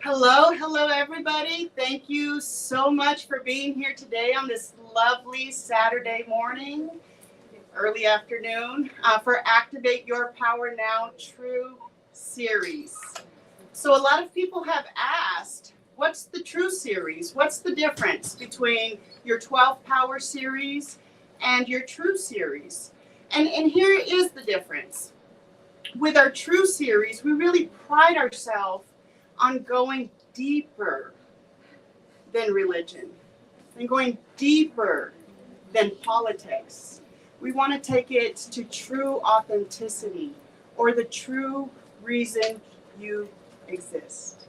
Hello, everybody. Thank you so much for being here today on this lovely Saturday morning, early afternoon, for Activate Your Power Now True series. So a lot of people have asked, what's the True series? What's the difference between your 12 Power series and your True series? And here is the difference. With our True series, we really pride ourselves on going deeper than religion and going deeper than politics. We want to take it to true authenticity, or the true reason you exist.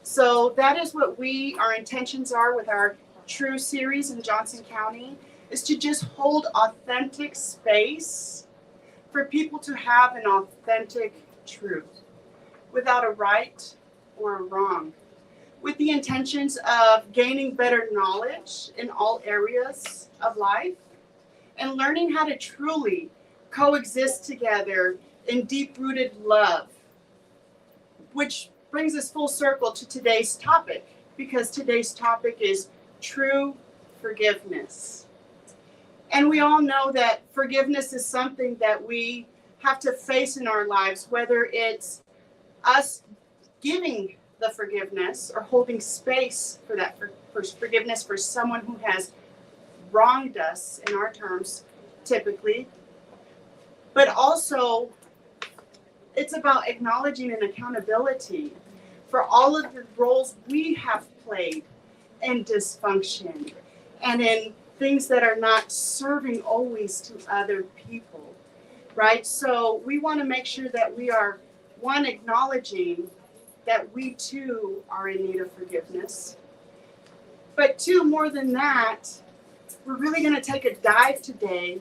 So that is what our intentions are with our True series in Johnson County, is to just hold authentic space for people to have an authentic truth without a right or a wrong, with the intentions of gaining better knowledge in all areas of life and learning how to truly coexist together in deep-rooted love, which brings us full circle to today's topic, because today's topic is true forgiveness. And we all know that forgiveness is something that we have to face in our lives, whether it's us giving the forgiveness or holding space for that for forgiveness for someone who has wronged us, in our terms, typically. But also, it's about acknowledging an accountability for all of the roles we have played in dysfunction and in things that are not serving always to other people, right? So we want to make sure that we are, one, acknowledging that we too are in need of forgiveness. But two, more than that, we're really going to take a dive today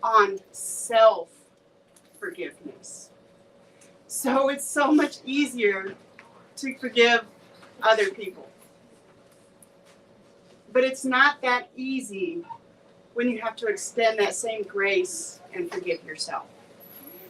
on self-forgiveness. So it's so much easier to forgive other people. But it's not that easy when you have to extend that same grace and forgive yourself.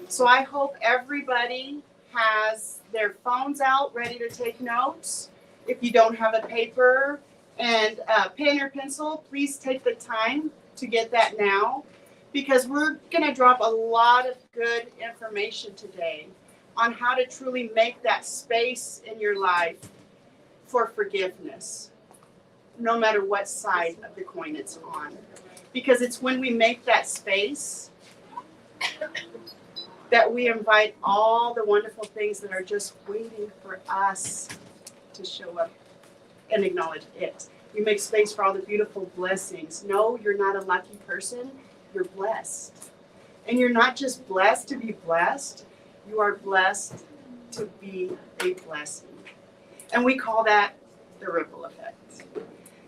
So I hope everybody has their phones out ready to take notes. If you don't have a paper and a pen or pencil, please take the time to get that now, because we're going to drop a lot of good information today on how to truly make that space in your life for forgiveness, no matter what side of the coin it's on. Because it's when we make that space that we invite all the wonderful things that are just waiting for us to show up and acknowledge it. We make space for all the beautiful blessings. No, you're not a lucky person. You're blessed. And you're not just blessed to be blessed. You are blessed to be a blessing. And we call that the ripple effect.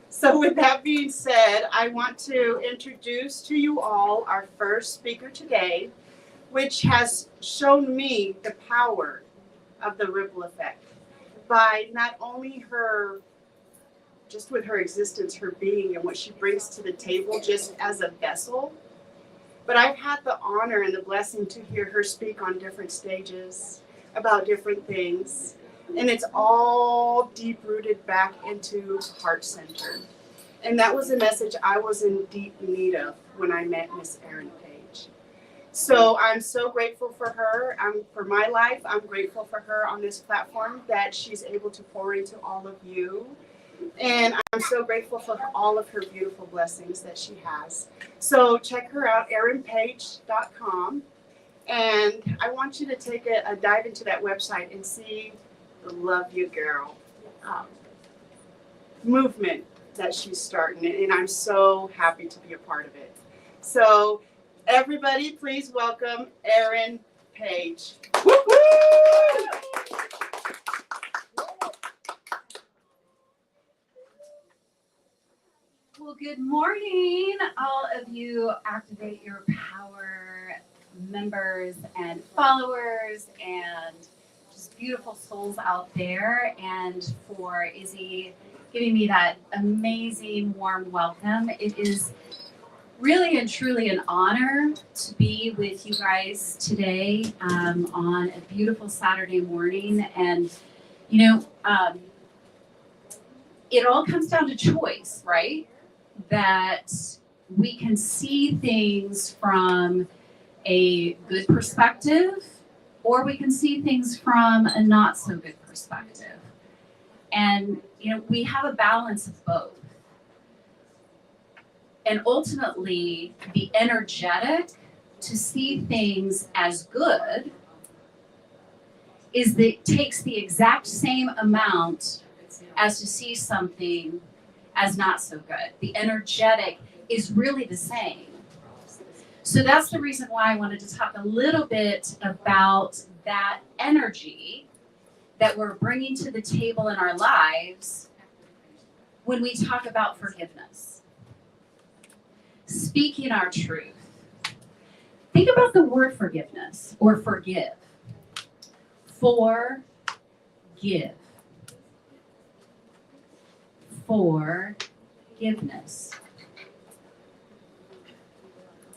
So with that being said, I want to introduce to you all our first speaker today, which has shown me the power of the ripple effect by not only her, just with her existence, her being, and what she brings to the table just as a vessel, but I've had the honor and the blessing to hear her speak on different stages about different things. And it's all deep-rooted back into heart center. And that was a message I was in deep need of when I met Miss Erin Page. So I'm so grateful for her. For my life, I'm grateful for her on this platform, that she's able to pour into all of you. And I'm so grateful for all of her beautiful blessings that she has. So check her out, erinpage.com. And I want you to take a dive into that website and see the Love You Girl movement that she's starting. And I'm so happy to be a part of it. So everybody, please welcome Erin Page. Woo-hoo! Well, good morning, all of you Activate Your Power members and followers and just beautiful souls out there, and for Izzy giving me that amazing warm welcome. It is Really and truly an honor to be with you guys today on a beautiful Saturday morning. And, it all comes down to choice, right? That we can see things from a good perspective, or we can see things from a not so good perspective. And, we have a balance of both. And ultimately, the energetic to see things as good takes the exact same amount as to see something as not so good. The energetic is really the same. So that's the reason why I wanted to talk a little bit about that energy that we're bringing to the table in our lives when we talk about forgiveness. Speaking our truth. Think about the word forgiveness or forgive. Forgive. Forgiveness.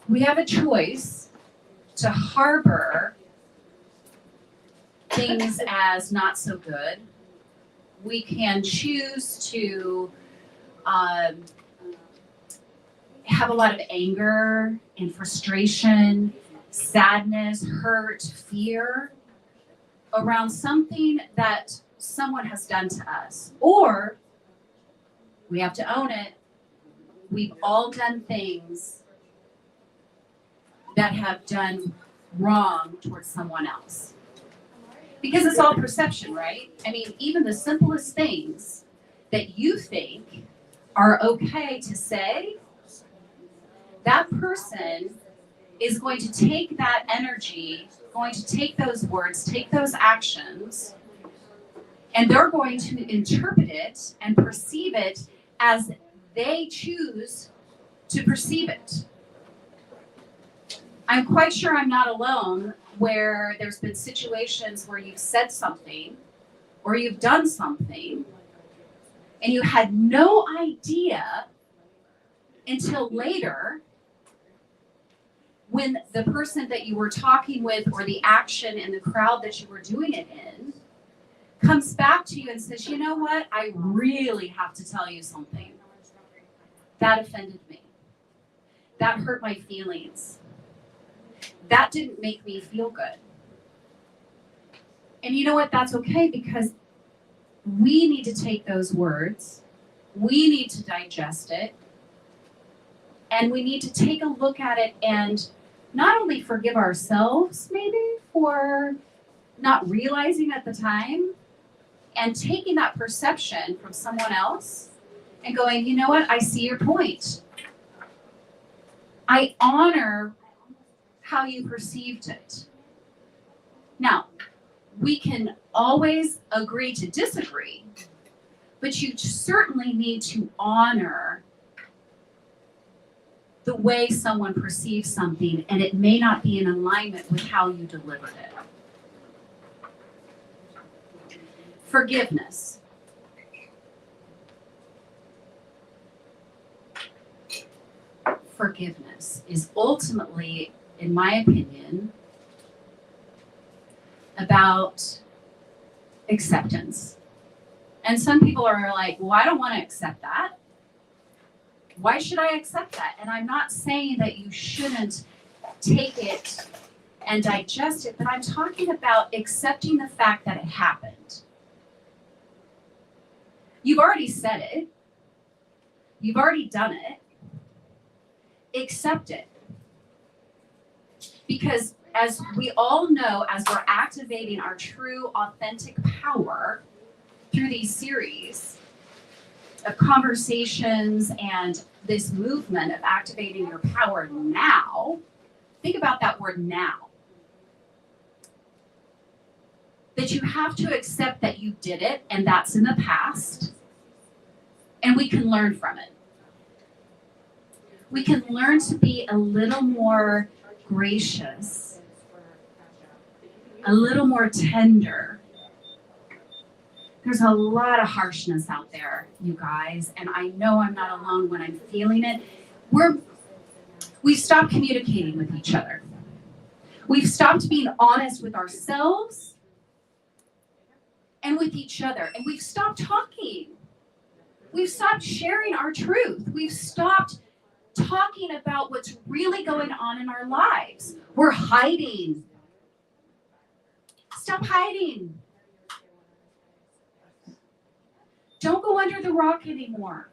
We have a choice to harbor things as not so good. We can choose to have a lot of anger and frustration, sadness, hurt, fear around something that someone has done to us. Or we have to own it. We've all done things that have done wrong towards someone else. Because it's all perception, right? I mean, even the simplest things that you think are okay to say, that person is going to take that energy, going to take those words, take those actions, and they're going to interpret it and perceive it as they choose to perceive it. I'm quite sure I'm not alone where there's been situations where you've said something or you've done something and you had no idea until later when the person that you were talking with or the action in the crowd that you were doing it in comes back to you and says, you know what, I really have to tell you something. That offended me. That hurt my feelings. That didn't make me feel good. And you know what, that's okay, because we need to take those words, we need to digest it, and we need to take a look at it and not only forgive ourselves maybe for not realizing at the time and taking that perception from someone else and going, you know what, I see your point. I honor how you perceived it. Now, we can always agree to disagree, but you certainly need to honor the way someone perceives something, and it may not be in alignment with how you delivered it. Forgiveness. Forgiveness is ultimately, in my opinion, about acceptance. And some people are like, well, I don't want to accept that. Why should I accept that? And I'm not saying that you shouldn't take it and digest it, but I'm talking about accepting the fact that it happened. You've already said it. You've already done it. Accept it. Because as we all know, as we're activating our true, authentic power through these series of conversations and this movement of activating your power now, think about that word now. That you have to accept that you did it and that's in the past, and we can learn from it. We can learn to be a little more gracious, a little more tender. There's a lot of harshness out there, you guys, and I know I'm not alone when I'm feeling it. We've stopped communicating with each other. We've stopped being honest with ourselves and with each other. And we've stopped talking. We've stopped sharing our truth. We've stopped talking about what's really going on in our lives. We're hiding. Stop hiding. Don't go under the rock anymore.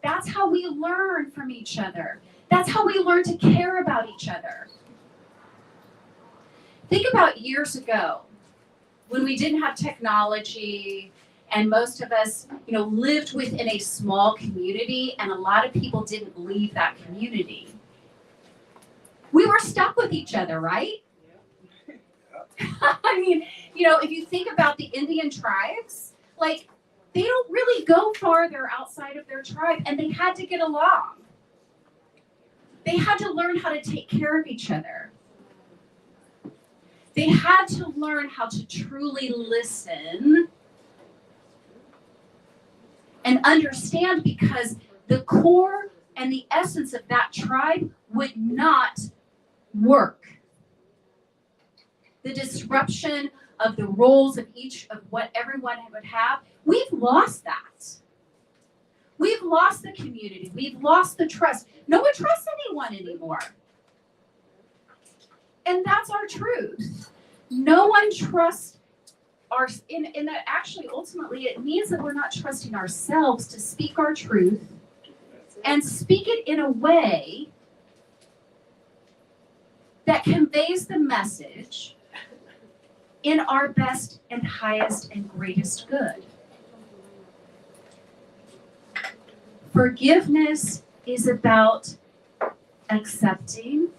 That's how we learn from each other. That's how we learn to care about each other. Think about years ago when we didn't have technology and most of us, lived within a small community and a lot of people didn't leave that community. We were stuck with each other, right? I mean, if you think about the Indian tribes, they don't really go farther outside of their tribe, and they had to get along. They had to learn how to take care of each other. They had to learn how to truly listen and understand, because the core and the essence of that tribe would not work. The disruption of the roles of each of what everyone would have, we've lost that. We've lost the community. We've lost the trust. No one trusts anyone anymore. And that's our truth. No one trusts and that actually ultimately it means that we're not trusting ourselves to speak our truth and speak it in a way that conveys the message in our best and highest and greatest good. Forgiveness is about accepting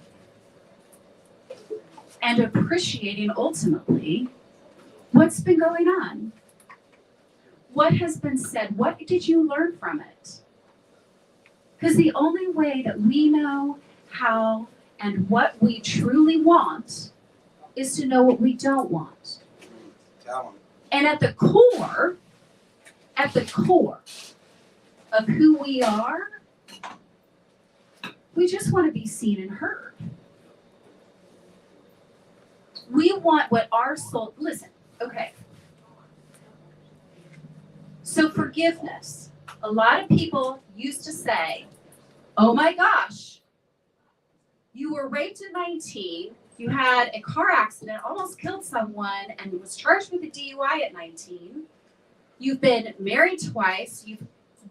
and appreciating ultimately what's been going on. What has been said? What did you learn from it? Because the only way that we know how and what we truly want is to know what we don't want. And at the core of who we are, we just want to be seen and heard. We want what our soul, listen, okay. So forgiveness. A lot of people used to say, oh my gosh, you were raped at 19, you had a car accident, almost killed someone, and was charged with a DUI at 19. You've been married twice. You've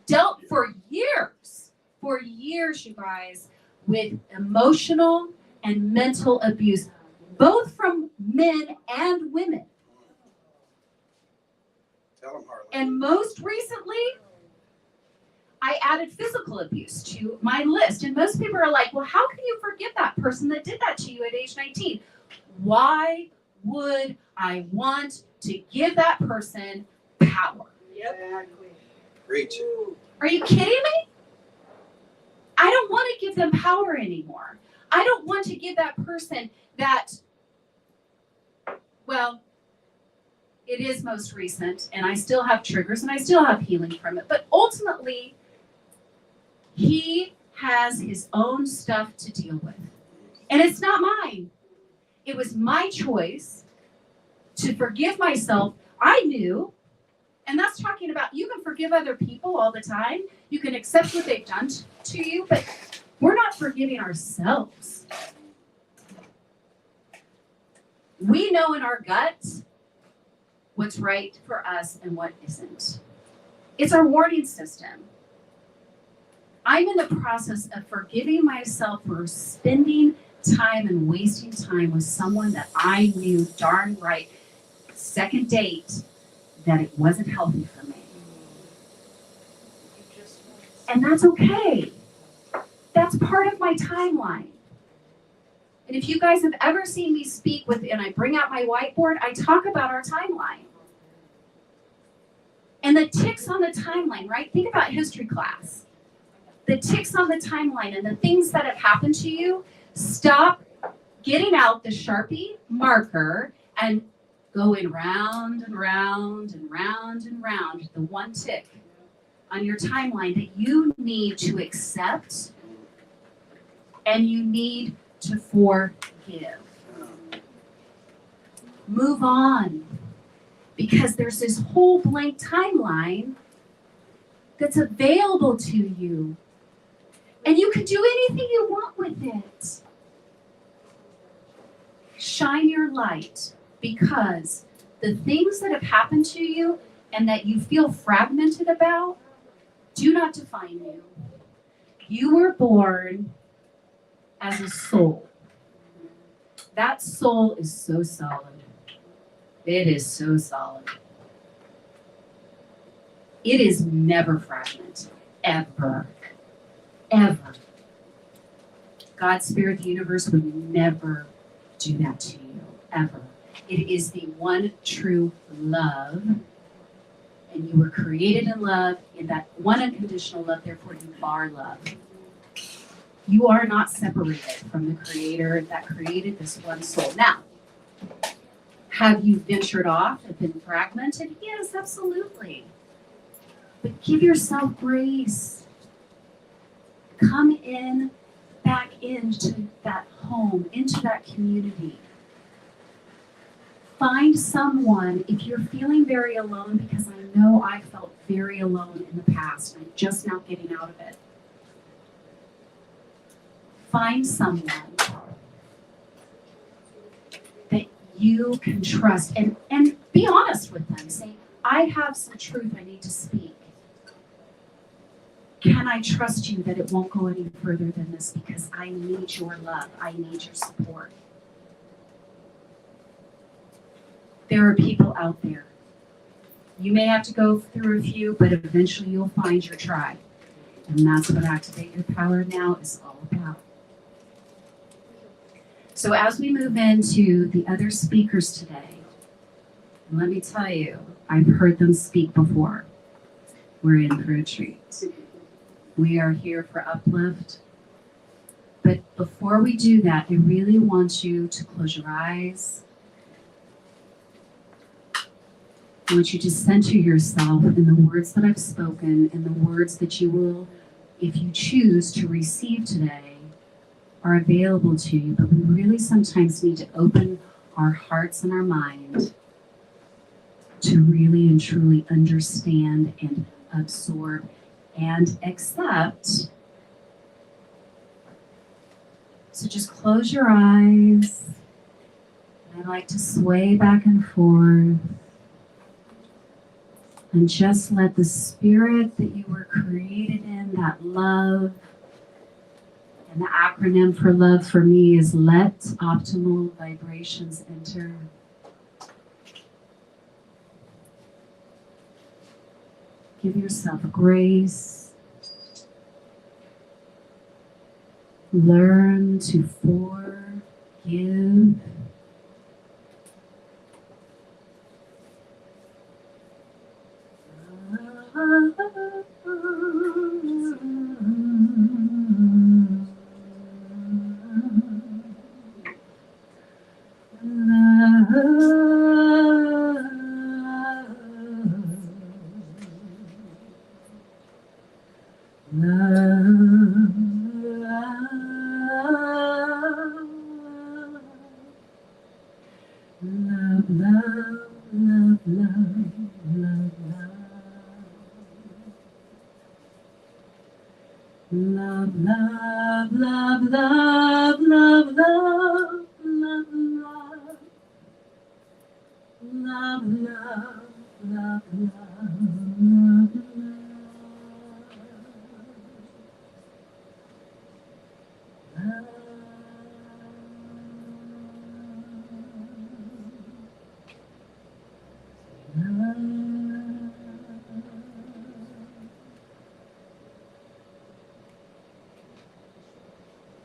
dealt for years, you guys, with emotional and mental abuse, both from men and women. Tell them, Harlan. And most recently, I added physical abuse to my list. And most people are like, well, how can you forgive that person that did that to you at age 19? Why would I want to give that person power? Yep. Preach. Are you kidding me? I don't want to give them power anymore. I don't want to give that person that, well, it is most recent, and I still have triggers, and I still have healing from it. But ultimately, he has his own stuff to deal with. And it's not mine. It was my choice to forgive myself. I knew, and that's talking about you can forgive other people all the time. You can accept what they've done to you, but we're not forgiving ourselves. We know in our guts what's right for us and what isn't. It's our warning system. I'm in the process of forgiving myself for spending time and wasting time with someone that I knew darn right, second date, that it wasn't healthy for me. And that's okay. That's part of my timeline. And if you guys have ever seen me speak and I bring out my whiteboard, I talk about our timeline. And the ticks on the timeline, right? Think about history class. The ticks on the timeline and the things that have happened to you, stop getting out the Sharpie marker and going round and round and round and round the one tick on your timeline that you need to accept and you need to forgive. Move on, because there's this whole blank timeline that's available to you, and you can do anything you want with it. Shine your light, because the things that have happened to you and that you feel fragmented about do not define you. You were born as a soul. That soul is so solid. It is so solid. It is never fragmented, ever, ever. God, Spirit, the universe would never do that to you, ever. It is the one true love, and you were created in love, in that one unconditional love, therefore you are love. You are not separated from the Creator that created this one soul. Now, have you ventured off and been fragmented? Yes, absolutely. But give yourself grace. Come in, back into that home, into that community. Find someone, if you're feeling very alone, because I know I felt very alone in the past, and I'm just now getting out of it. Find someone that you can trust, and be honest with them. Say, I have some truth I need to speak. Can I trust you that it won't go any further than this, because I need your love, I need your support. There are people out there. You may have to go through a few, but eventually you'll find your tribe. And that's what Activate Your Power Now is all about. So as we move into the other speakers today, let me tell you, I've heard them speak before. We're in for a treat. We are here for uplift. But before we do that, I really want you to close your eyes. I want you to center yourself in the words that I've spoken and the words that you will, if you choose to receive today, are available to you. But we really sometimes need to open our hearts and our mind to really and truly understand and absorb and accept. So just close your eyes. I like to sway back and forth. And just let the spirit that you were created in, that love, and the acronym for love for me is let optimal vibrations enter. Give yourself grace. Learn to forgive. Love, love, love, love, love, love, love, love. Love, love, love, love, love,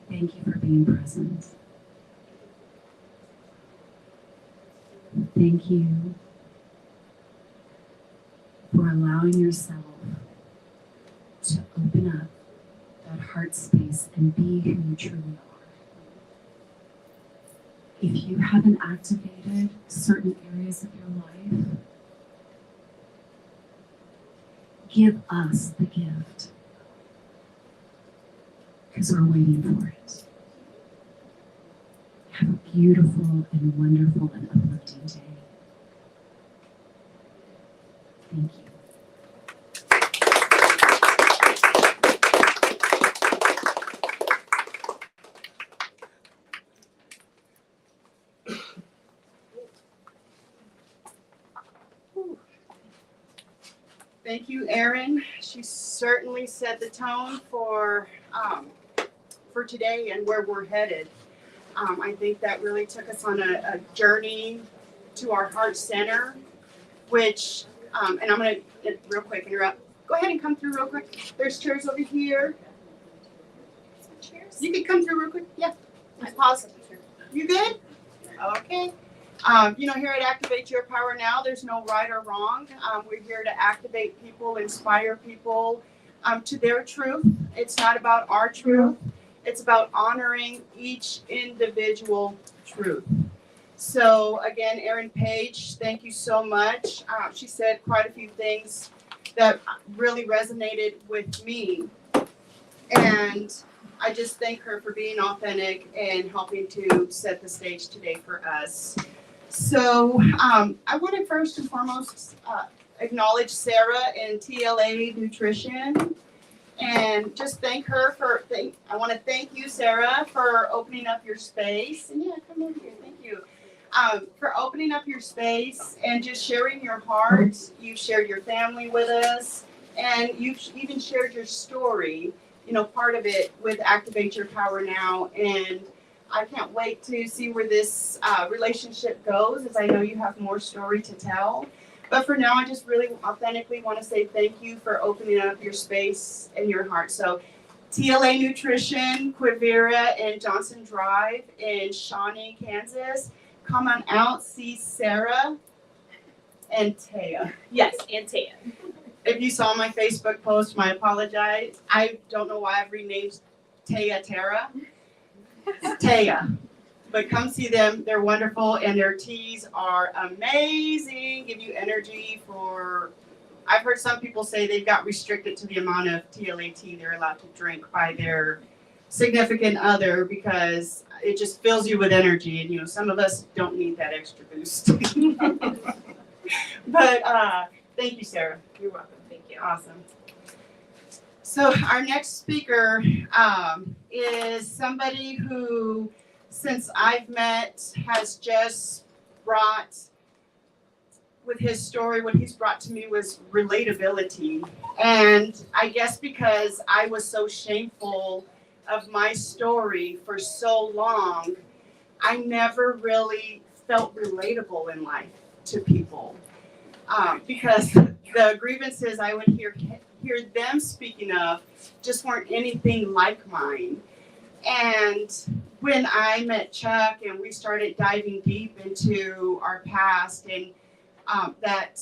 Thank you for being present. Thank you for allowing yourself to open up that heart space and be who you truly are. If you haven't activated certain areas of your life, give us the gift, because we're waiting for it. beautiful and wonderful and uplifting day. Thank you. Thank you, Erin. She certainly set the tone for today and where we're headed. I think that really took us on a journey to our heart center, which, and I'm going to real quick interrupt. Go ahead and come through real quick. There's chairs over here. Cheers. You can come through real quick. Yeah. I pause. You good? Okay. Here at Activate Your Power Now, there's no right or wrong. We're here to activate people, inspire people to their truth. It's not about our truth. It's about honoring each individual truth. So again, Erin Page, thank you so much. She said quite a few things that really resonated with me. And I just thank her for being authentic and helping to set the stage today for us. So I want to first and foremost acknowledge Sarah in TLA Nutrition and just thank her I want to thank you, Sarah, for opening up your space. And yeah, come over here. Thank you. For opening up your space and just sharing your heart. You've shared your family with us, and you've even shared your story, part of it with Activate Your Power Now. And I can't wait to see where this relationship goes, as I know you have more story to tell. But for now, I just really authentically want to say thank you for opening up your space and your heart. So TLA Nutrition, Quivira and Johnson Drive in Shawnee, Kansas. Come on out, see Sarah and Taya. Yes, and Taya. If you saw my Facebook post, I apologize. I don't know why I've renamed Taya Tara. It's Taya. But come see them. They're wonderful, and their teas are amazing. Give you energy for... I've heard some people say they've got restricted to the amount of TLA tea they're allowed to drink by their significant other because it just fills you with energy. And, some of us don't need that extra boost. But thank you, Sarah. You're welcome. Thank you. Awesome. So our next speaker is somebody who, since I've met, has just brought, with his story, what he's brought to me was relatability. And I guess because I was so shameful of my story for so long, I never really felt relatable in life to people. Because the grievances I would hear them speaking of just weren't anything like mine. And when I met Chuck and we started diving deep into our past and that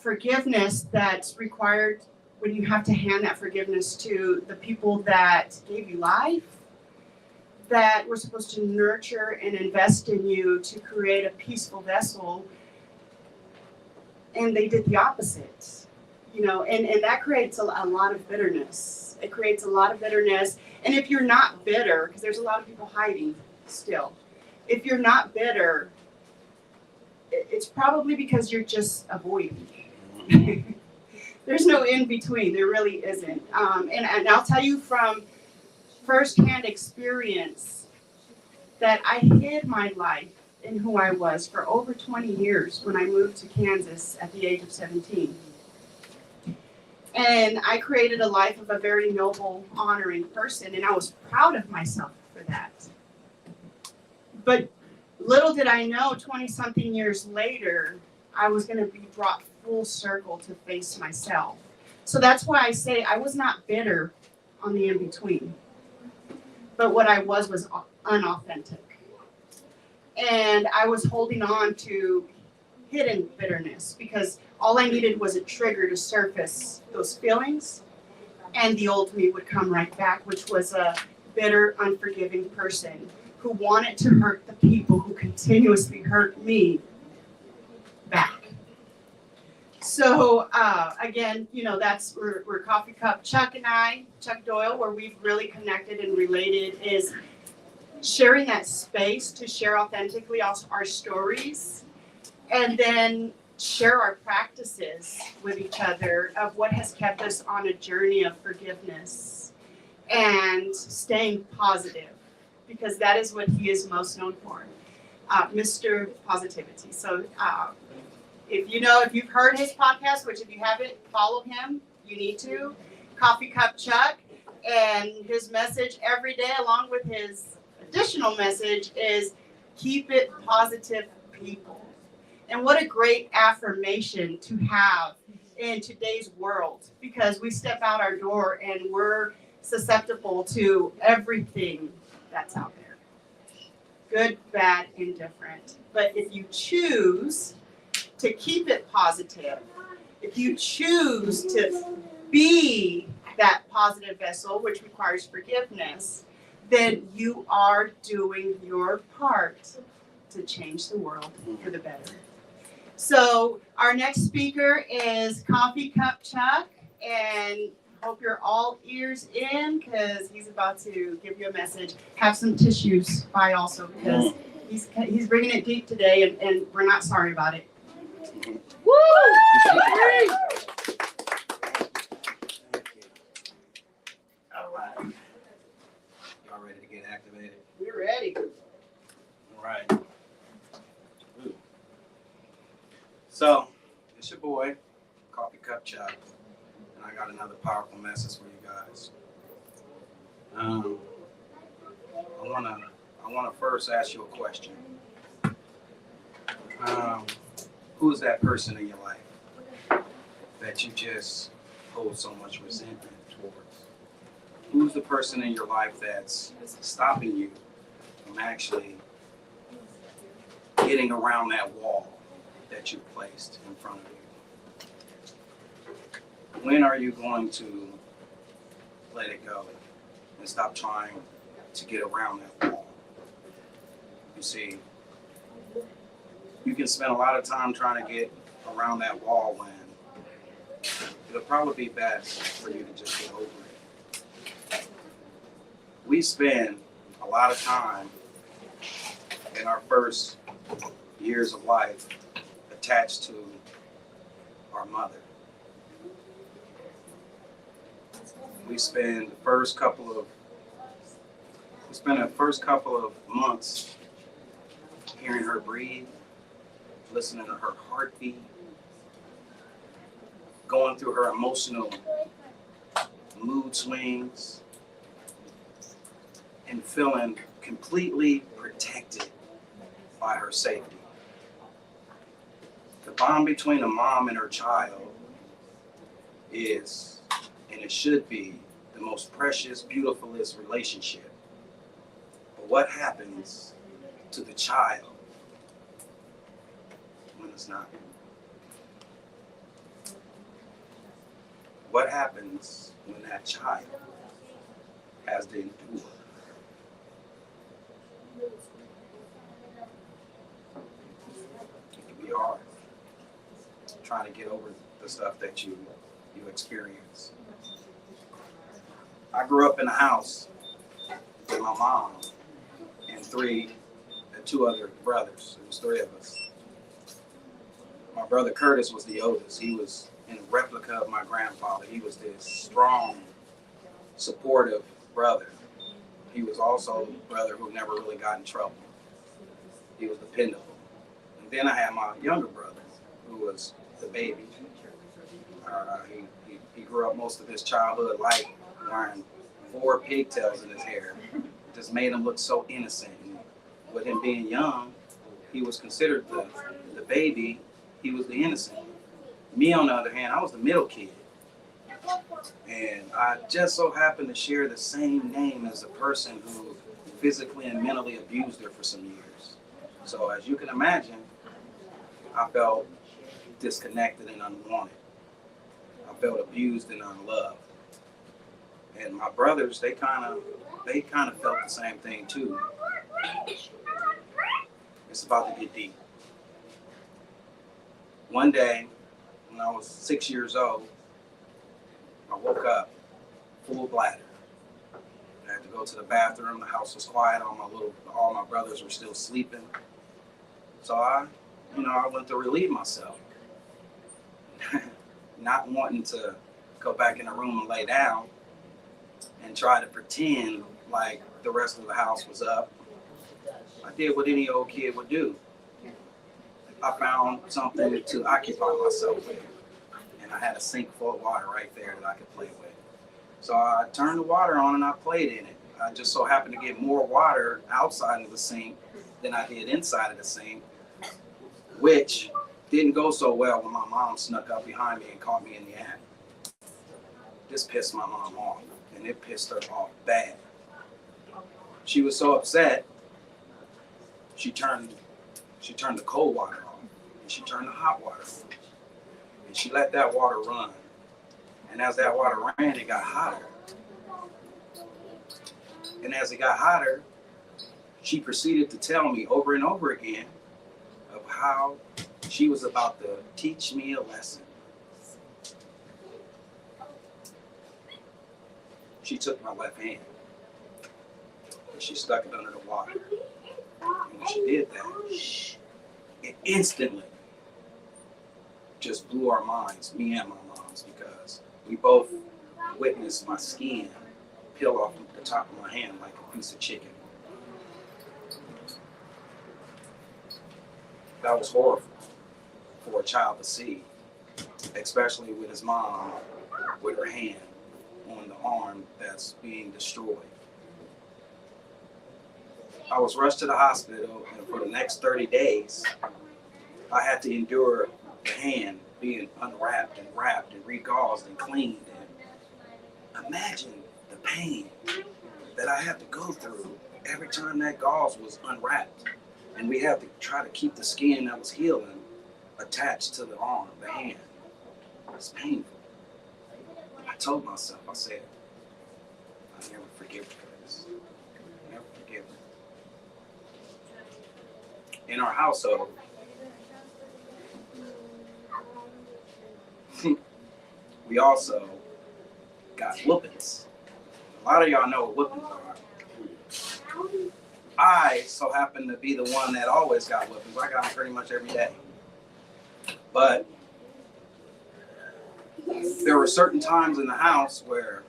forgiveness that's required when you have to hand that forgiveness to the people that gave you life, that were supposed to nurture and invest in you to create a peaceful vessel, and they did the opposite, and that creates a lot of bitterness. It creates a lot of bitterness. And if you're not bitter, because there's a lot of people hiding still, if you're not bitter, it's probably because you're just avoiding. There's no in between. There really isn't. And I'll tell you from firsthand experience that I hid my life and who I was for over 20 years when I moved to Kansas at the age of 17. And I created a life of a very noble, honoring person, and I was proud of myself for that. But little did I know, 20-something years later, I was going to be brought full circle to face myself. So that's why I say I was not bitter on the in-between. But what I was unauthentic. And I was holding on to hidden bitterness because all I needed was a trigger to surface those feelings, and the old me would come right back, which was a bitter, unforgiving person who wanted to hurt the people who continuously hurt me back. So again, that's where Coffee Cup Chuck and I, Chuck Doyle, where we've really connected and related is sharing that space to share authentically also our stories, and then share our practices with each other of what has kept us on a journey of forgiveness and staying positive, because that is what he is most known for, Mr. Positivity. So if you've heard his podcast, which if you haven't, follow him, you need to, Coffee Cup Chuck, and his message every day along with his additional message is keep it positive, people. And what a great affirmation to have in today's world, because we step out our door and we're susceptible to everything that's out there. Good, bad, indifferent. But if you choose to keep it positive, if you choose to be that positive vessel, which requires forgiveness, then you are doing your part to change the world for the better. So our next speaker is Coffee Cup Chuck, and hope you're all ears in because he's about to give you a message. Have some tissues by also, because he's bringing it deep today, and we're not sorry about it. Woo! All right. Y'all ready to get activated? We're ready. All right. Ooh. So, it's your boy, Coffee Cup Chuck, and I got another powerful message for you guys. I wanna first ask you a question. Who is that person in your life that you just hold so much resentment towards? Who's the person in your life that's stopping you from actually getting around that wall that you placed in front of you? When are you going to let it go and stop trying to get around that wall? You see, you can spend a lot of time trying to get around that wall when it'll probably be best for you to just get over it. We spend a lot of time in our first years of life attached to our mother. We spend the first couple of months hearing her breathe, listening to her heartbeat, going through her emotional mood swings, and feeling completely protected by her safety. The bond between a mom and her child is, and it should be, the most precious, beautifulest relationship. But what happens to the child when it's not? What happens when that child has to endure? It can be hard trying to get over the stuff that you experience. I grew up in a house with my mom and two other brothers. There was three of us. My brother Curtis was the oldest. He was in a replica of my grandfather. He was this strong, supportive brother. He was also a brother who never really got in trouble. He was dependable. And then I had my younger brother, who was the baby. He grew up most of his childhood life wearing 4 pigtails in his hair. It just made him look so innocent. And with him being young, he was considered the baby. He was the innocent. Me, on the other hand, I was the middle kid. And I just so happened to share the same name as the person who physically and mentally abused her for some years. So as you can imagine, I felt disconnected and unwanted. I felt abused and unloved. And my brothers, they kind of felt the same thing too. It's about to get deep. One day, when I was 6 years old, I woke up full bladder. I had to go to the bathroom. The house was quiet. All my brothers were still sleeping. So I went to relieve myself. Not wanting to go back in the room and lay down and try to pretend like the rest of the house was up. I did what any old kid would do. I found something to occupy myself with. And I had a sink full of water right there that I could play with. So I turned the water on and I played in it. I just so happened to get more water outside of the sink than I did inside of the sink, which didn't go so well when my mom snuck up behind me and caught me in the act. This pissed my mom off, and it pissed her off bad. She was so upset, she turned the cold water on, and she turned the hot water on. And she let that water run. And as that water ran, it got hotter. And as it got hotter, she proceeded to tell me over and over again of how she was about to teach me a lesson. She took my left hand and she stuck it under the water. And when she did that, it instantly just blew our minds, me and my mom's, because we both witnessed my skin peel off the top of my hand like a piece of chicken. That was horrible for a child to see, especially with his mom with her hand on the arm that's being destroyed. I was rushed to the hospital, and for the next 30 days, I had to endure the hand being unwrapped and wrapped and regauzed and cleaned. And imagine the pain that I had to go through every time that gauze was unwrapped. And we had to try to keep the skin that was healing attached to the arm, the hand. It's painful. I told myself, I said, I'll never forgive her for this. I'll never forgive her. In our household, we also got whoopings. A lot of y'all know what whoopings are. I so happen to be the one that always got whoopings. I got them pretty much every day. But there were certain times in the house where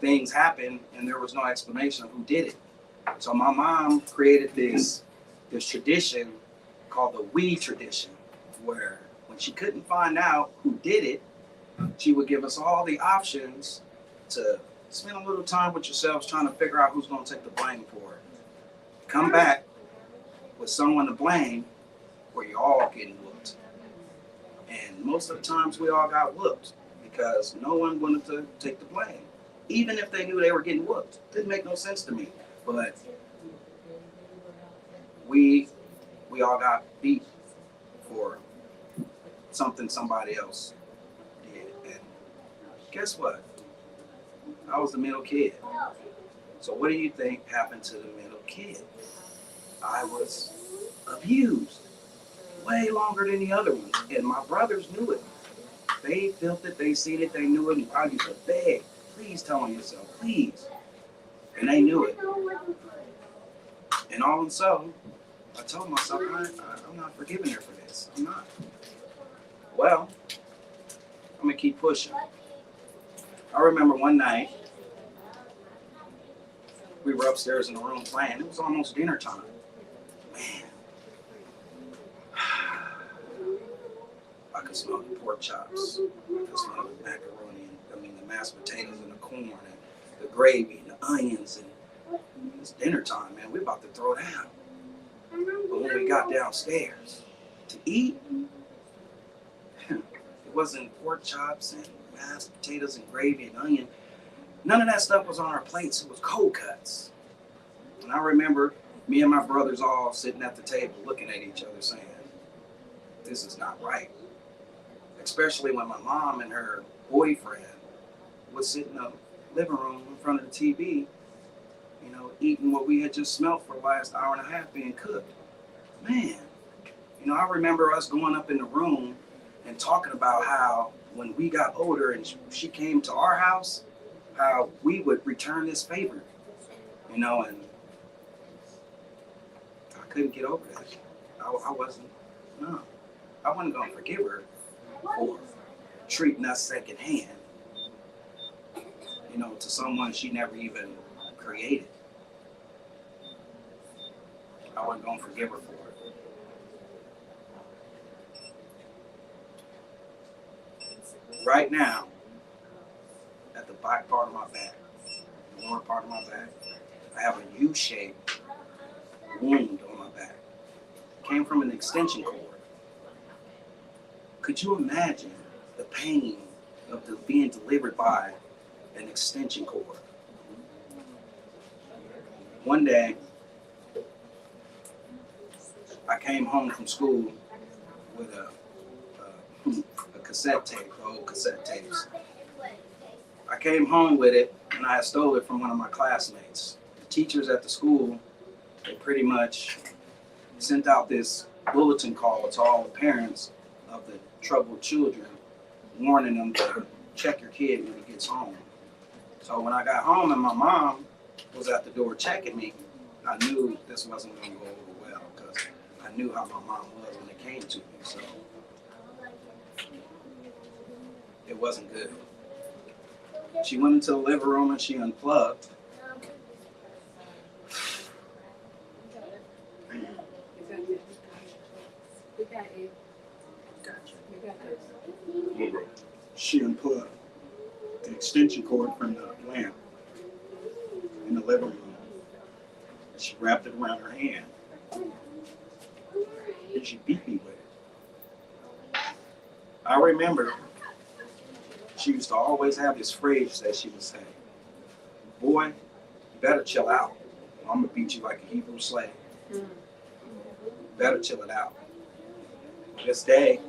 things happened and there was no explanation of who did it. So my mom created this tradition called the we tradition, where when she couldn't find out who did it, she would give us all the options to spend a little time with yourselves trying to figure out who's going to take the blame for it. Come back with someone to blame where you're all getting whooped. And most of the times we all got whooped because no one wanted to take the blame. Even if they knew they were getting whooped. Didn't make no sense to me. But we all got beat for something somebody else did. And guess what? I was the middle kid. So what do you think happened to the middle kid? I was abused way longer than the other ones. And my brothers knew it. They felt it, they seen it, they knew it, and I used to beg, please tell on yourself, please. And they knew it. And all and so, I told myself, I'm not forgiving her for this. I'm not. Well, I'm gonna keep pushing. I remember one night, we were upstairs in the room playing. It was almost dinner time. Man, I could smell the pork chops. I could smell the macaroni, the mashed potatoes and the corn and the gravy and the onions. And it's dinner time, man. We're about to throw down. But when we got downstairs to eat, it wasn't pork chops and mashed potatoes and gravy and onion. None of that stuff was on our plates. It was cold cuts. And I remember me and my brothers all sitting at the table looking at each other saying, this is not right. Especially when my mom and her boyfriend would sit in the living room in front of the TV, eating what we had just smelled for the last hour and a half being cooked. Man, I remember us going up in the room and talking about how when we got older and she came to our house, how we would return this favor you know, and I couldn't get over that. I wasn't, no, I wasn't gonna forgive her for treating us secondhand, you know, to someone she never even created. I wasn't gonna forgive her for it. Right now, at the back part of my back, the lower part of my back, I have a U-shaped wound on my back. It came from an extension cord. Could you imagine the pain of being delivered by an extension cord? One day, I came home from school with a cassette tape, the old cassette tapes. I came home with it, and I stole it from one of my classmates. The teachers at the school, they pretty much sent out this bulletin call to all the parents of the troubled children, warning them to check your kid when he gets home. So when I got home and my mom was at the door checking me, I knew this wasn't going to go over well because I knew how my mom was when it came to me. So it wasn't good. She went into the living room and she unplugged. She unplugged the extension cord from the lamp in the living room. She wrapped it around her hand. And she beat me with it. I remember she used to always have this phrase that she would say, "Boy, you better chill out. I'm gonna beat you like a Hebrew slave. You better chill it out." This day,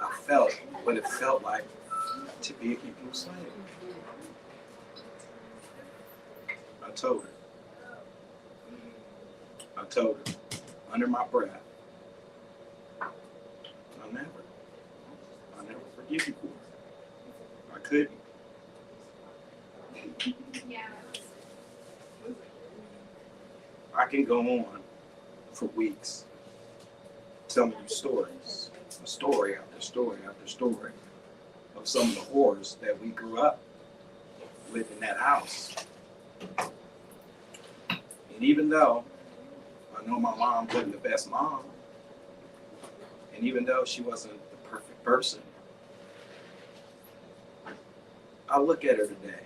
I felt what it felt like to be a Hebrew slave. I told her under my breath, I'll never forgive you for it. I couldn't. I can go on for weeks telling you stories, story after story after story of some of the horrors that we grew up with in that house. And even though I know my mom wasn't the best mom, and even though she wasn't the perfect person, I look at her today,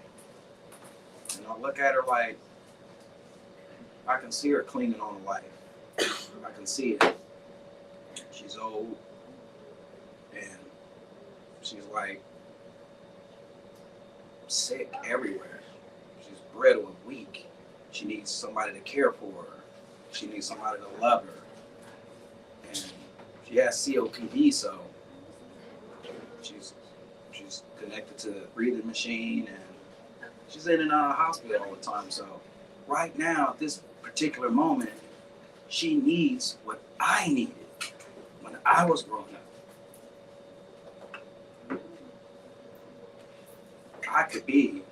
and I look at her like I can see her clinging on to life. I can see it. She's old, and she's like sick everywhere. She's brittle and weak. She needs somebody to care for her. She needs somebody to love her. And she has COPD, so she's connected to the breathing machine, and she's in and out of the hospital all the time. So right now, at this particular moment, she needs what I needed when I was growing up. I could be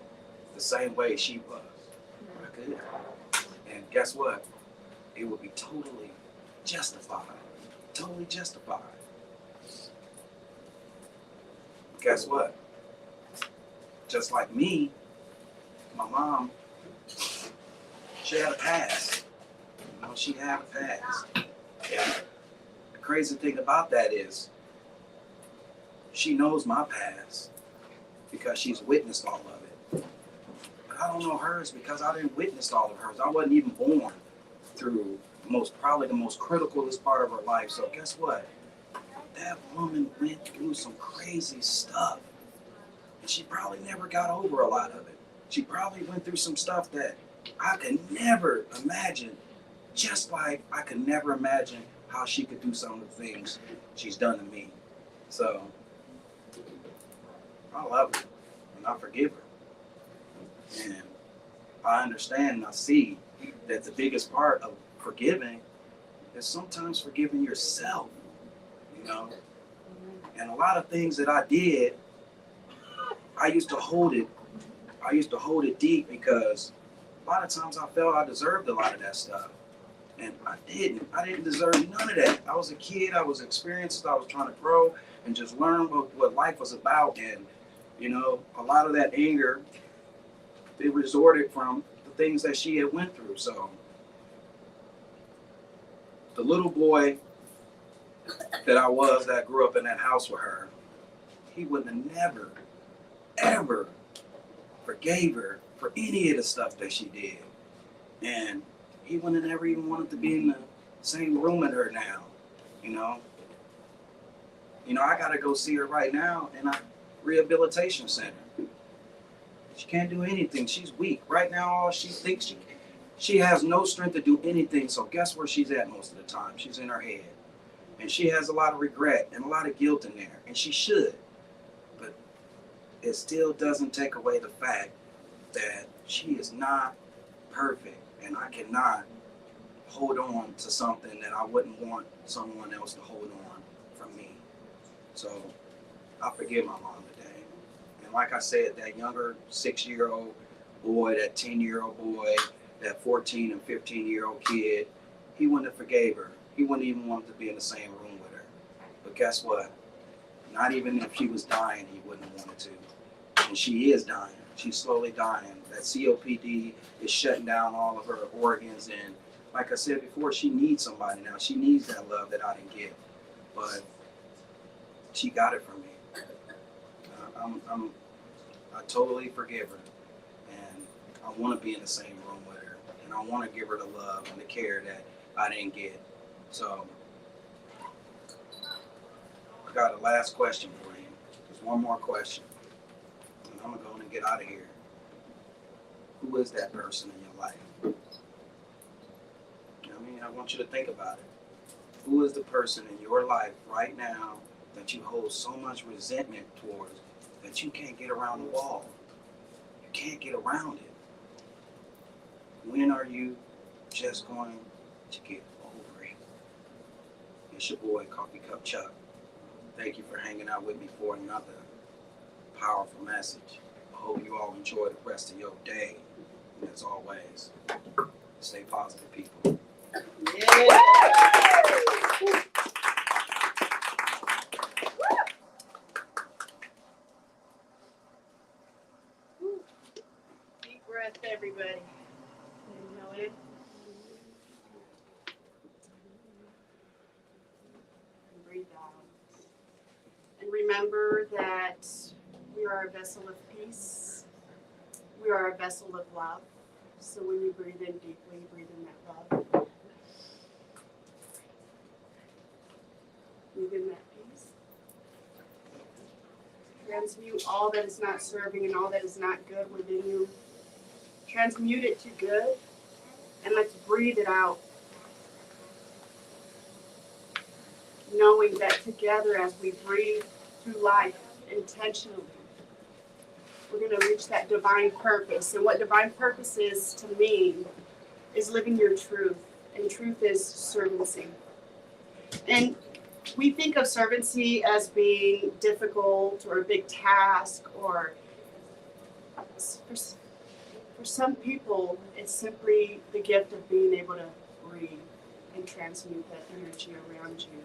the same way she was. I could. And guess what? It would be totally justified. Totally justified. Guess what? Just like me, my mom, she had a past. You know, she had a past. And the crazy thing about that is she knows my past because she's witnessed all of it. But I don't know hers because I didn't witness all of hers. I wasn't even born through probably the most criticalest part of her life. So guess what? That woman went through some crazy stuff. And she probably never got over a lot of it. She probably went through some stuff that I could never imagine, just like I could never imagine how she could do some of the things she's done to me. So I love her and I forgive her. And I understand and I see that the biggest part of forgiving is sometimes forgiving yourself, you know? And a lot of things that I did, I used to hold it deep because a lot of times I felt I deserved a lot of that stuff. And I didn't. I didn't deserve none of that. I was a kid. I was experienced. I was trying to grow and just learn what life was about. And, you know, a lot of that anger, it resorted from the things that she had went through. So the little boy that I was that grew up in that house with her, he wouldn't have never, ever forgave her for any of the stuff that she did. And he wouldn't have never even wanted to be in the same room with her now, you know. You know, I gotta go see her right now in a rehabilitation center. She can't do anything. She's weak. Right now, all she thinks she has no strength to do anything. So guess where she's at most of the time? She's in her head. And she has a lot of regret and a lot of guilt in there. And she should. But it still doesn't take away the fact that she is not perfect. And I cannot hold on to something that I wouldn't want someone else to hold on from me. So I forgive my mom today. And like I said, that younger 6-year-old boy, that 10-year-old boy, that 14 and 15-year-old kid, he wouldn't have forgave her. He wouldn't even want to be in the same room with her. But guess what? Not even if she was dying, he wouldn't have wanted to. And she is dying. She's slowly dying. That COPD is shutting down all of her organs. And like I said before, she needs somebody now. She needs that love that I didn't get. But she got it from me. I totally forgive her. And I want to be in the same room with her. And I want to give her the love and the care that I didn't get. So I got a last question for you. Just one more question. And I'm going to go and get out of here. Who is that person in your life? I mean, I want you to think about it. Who is the person in your life right now that you hold so much resentment towards that you can't get around the wall? You can't get around it. When are you just going to get over it? It's your boy, Coffee Cup Chuck. Thank you for hanging out with me for another powerful message. I hope you all enjoy the rest of your day. And as always, stay positive, people. Yeah. Deep breath, everybody. Inhale in. And breathe out. And remember that we are a vessel of peace. We are a vessel of love. So when you breathe in deeply, breathe in that love. Breathe in that peace. Transmute all that is not serving and all that is not good within you. Transmute it to good. And let's breathe it out. Knowing that together as we breathe through life intentionally, we're going to reach that divine purpose. And what divine purpose is to me is living your truth. And truth is servancy. And we think of servancy as being difficult or a big task, or for some people, it's simply the gift of being able to breathe and transmute that energy around you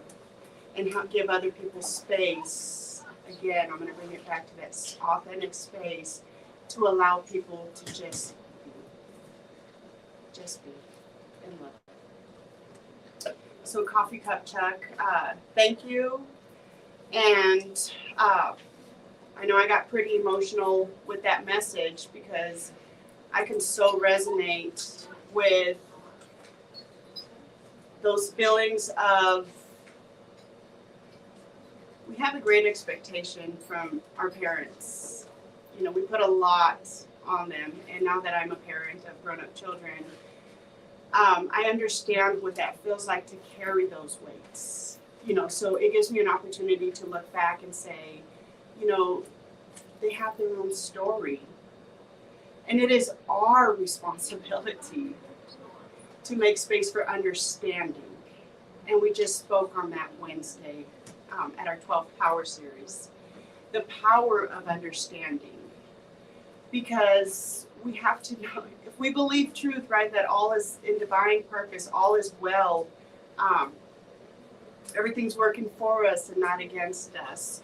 and give other people space. Again, I'm going to bring it back to that authentic space to allow people to just be in love. So Coffee Cup Chuck, thank you. And I know I got pretty emotional with that message because I can so resonate with those feelings of, we have a great expectation from our parents. You know, we put a lot on them. And now that I'm a parent of grown-up children, I understand what that feels like to carry those weights. You know, so it gives me an opportunity to look back and say, you know, they have their own story. And it is our responsibility to make space for understanding. And we just spoke on that Wednesday at our 12th Power Series. The power of understanding. Because we have to know, if we believe truth, right, that all is in divine purpose, all is well, everything's working for us and not against us.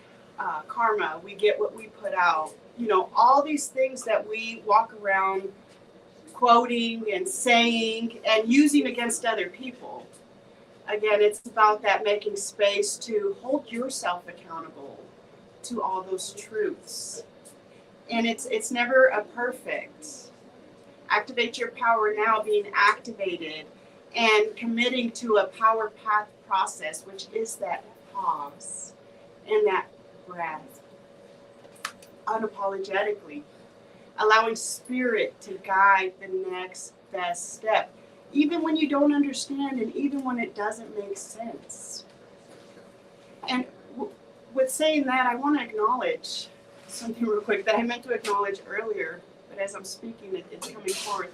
Karma, we get what we put out. You know, all these things that we walk around quoting and saying and using against other people. Again, it's about that making space to hold yourself accountable to all those truths. And it's never a perfect. Activate your power now, being activated and committing to a power path process, which is that pause and that breath, unapologetically, allowing spirit to guide the next best step, even when you don't understand and even when it doesn't make sense. And with saying that, I want to acknowledge something real quick that I meant to acknowledge earlier, but as I'm speaking, it's coming forward.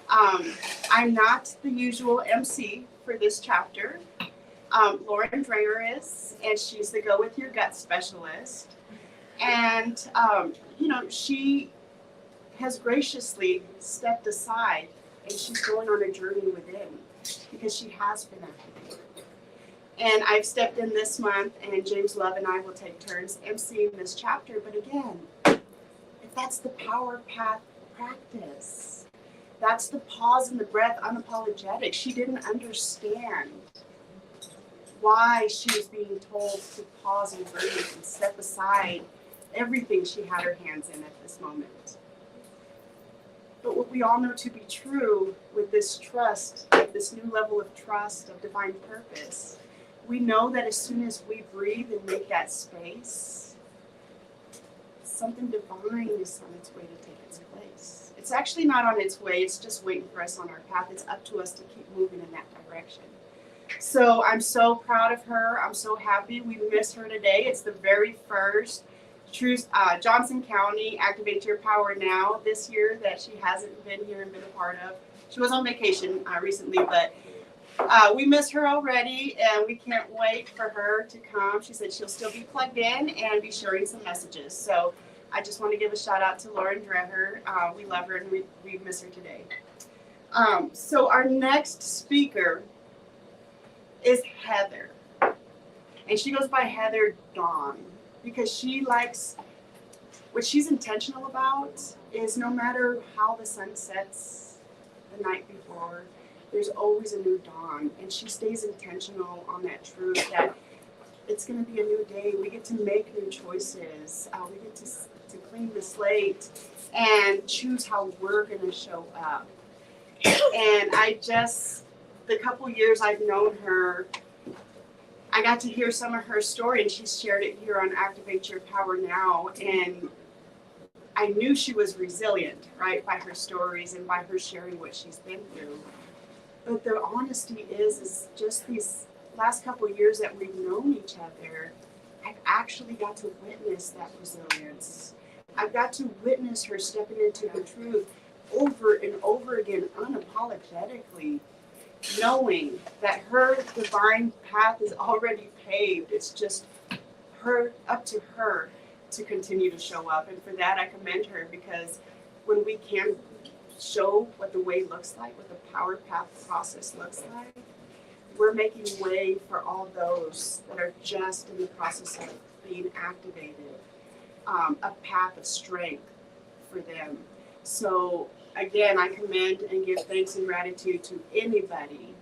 I'm not the usual MC for this chapter. Lauren Dreyer is, and she's the Go With Your Gut specialist. And, you know, she has graciously stepped aside, and she's going on a journey within because she has been activated. And I've stepped in this month, and James Love and I will take turns emceeing this chapter. But again, if that's the power path practice, that's the pause and the breath, unapologetic. She didn't understand why she was being told to pause and breathe and step aside everything she had her hands in at this moment. But what we all know to be true with this trust, this new level of trust, of divine purpose, we know that as soon as we breathe and make that space, something divine is on its way to take its place. It's actually not on its way, it's just waiting for us on our path. It's up to us to keep moving in that direction. So I'm so proud of her. I'm so happy. We miss her today. It's the very first Johnson County Activate Your Power Now this year that she hasn't been here and been a part of. She was on vacation recently, but we miss her already, and we can't wait for her to come. She said she'll still be plugged in and be sharing some messages. So I just want to give a shout out to Lauren Dreher. We love her, and we miss her today. So our next speaker is Heather, and she goes by Heather Dawn because she likes, what she's intentional about is no matter how the sun sets the night before, there's always a new dawn, and she stays intentional on that truth that it's going to be a new day. We get to make new choices. We get to clean the slate and choose how we're going to show up. And the couple years I've known her, I got to hear some of her story, and she shared it here on Activate Your Power Now. And I knew she was resilient, right, by her stories and by her sharing what she's been through. But the honesty is just these last couple of years that we've known each other, I've actually got to witness that resilience. I've got to witness her stepping into her truth over and over again, unapologetically, knowing that her divine path is already paved. It's just up to her to continue to show up. And for that, I commend her, because when we can show what the way looks like, what the power path process looks like, we're making way for all those that are just in the process of being activated, a path of strength for them. So again, I commend and give thanks and gratitude to anybody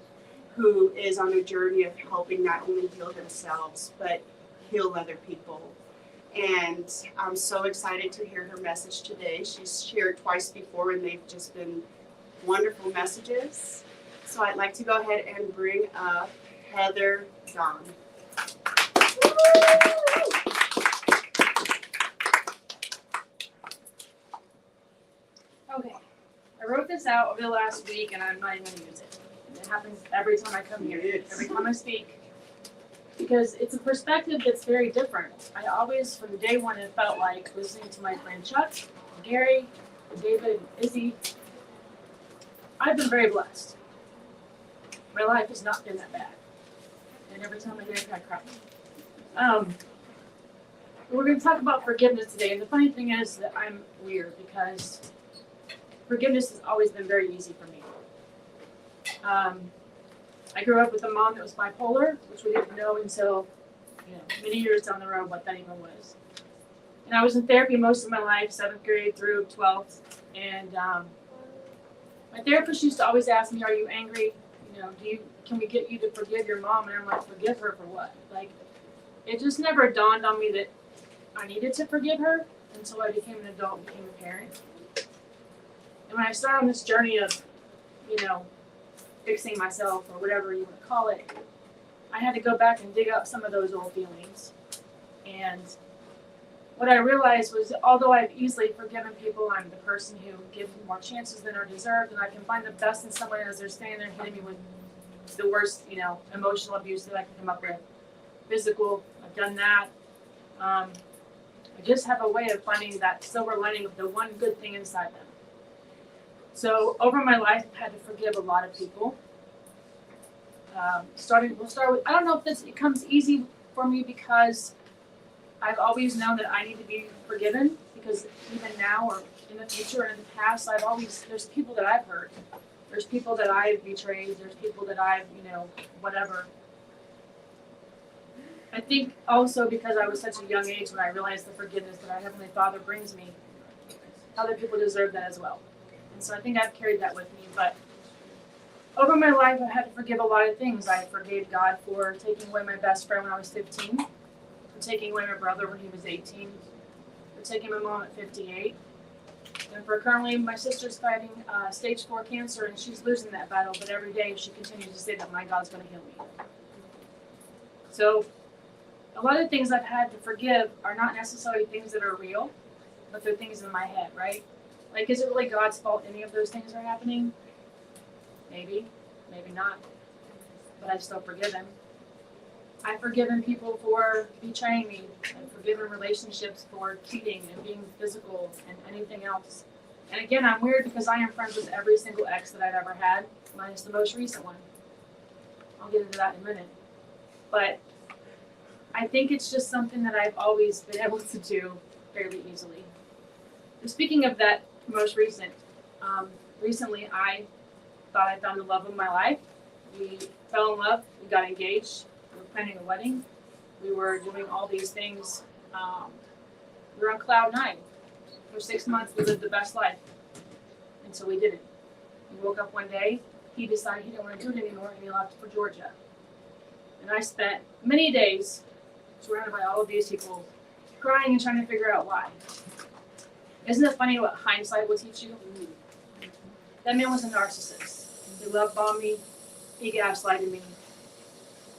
who is on a journey of helping not only heal themselves, but heal other people. And I'm so excited to hear her message today. She's shared twice before, and they've just been wonderful messages. So I'd like to go ahead and bring up Heather Dawn. Okay, I wrote this out over the last week, and I'm not even going to use it. It happens every time I come here, every time I speak, because it's a perspective that's very different. I always, from day one, it felt like listening to my friend Chuck, Gary, David, Izzy. I've been very blessed. My life has not been that bad, and every time I hear it, I cry. We're going to talk about forgiveness today, and the funny thing is that I'm weird because forgiveness has always been very easy for me. I grew up with a mom that was bipolar, which we didn't know until many years down the road what that even was. And I was in therapy most of my life, 7th grade through 12th, and my therapist used to always ask me, "Are you angry? Can we get you to forgive your mom?" And I'm like, "Forgive her for what?" Like, it just never dawned on me that I needed to forgive her until I became an adult and became a parent. And when I started on this journey of, fixing myself or whatever you want to call it, I had to go back and dig up some of those old feelings. And what I realized was, although I've easily forgiven people, I'm the person who gives more chances than are deserved, and I can find the best in someone as they're standing there hitting me with the worst, emotional abuse that I can come up with. Physical, I've done that. I just have a way of finding that silver lining of the one good thing inside them. So over my life, I've had to forgive a lot of people. We'll start with, I don't know if it comes easy for me because I've always known that I need to be forgiven, because even now or in the future or in the past, there's people that I've hurt. There's people that I've betrayed. There's people that I've, whatever. I think also because I was such a young age when I realized the forgiveness that our Heavenly Father brings me, other people deserve that as well. And so I think I've carried that with me. But over my life, I've had to forgive a lot of things. I forgave God for taking away my best friend when I was 15, for taking away my brother when he was 18, for taking my mom at 58, and for currently my sister's fighting stage 4 cancer, and she's losing that battle, but every day she continues to say that my God's going to heal me. So a lot of things I've had to forgive are not necessarily things that are real, but they're things in my head, right? Like, is it really God's fault any of those things are happening? Maybe, maybe not. But I've still forgiven. I've forgiven people for betraying me. I've forgiven relationships for cheating and being physical and anything else. And again, I'm weird because I am friends with every single ex that I've ever had, minus the most recent one. I'll get into that in a minute. But I think it's just something that I've always been able to do fairly easily. And speaking of that most recent, recently I thought I found the love of my life. We fell in love, we got engaged, we were planning a wedding, we were doing all these things. We were on cloud 9. For 6 months we lived the best life until we didn't. We woke up one day, he decided he didn't want to do it anymore, and he left for Georgia. And I spent many days surrounded by all of these people, crying and trying to figure out why. Isn't it funny what hindsight will teach you? That man was a narcissist. He love bombed me, he gaslighted me,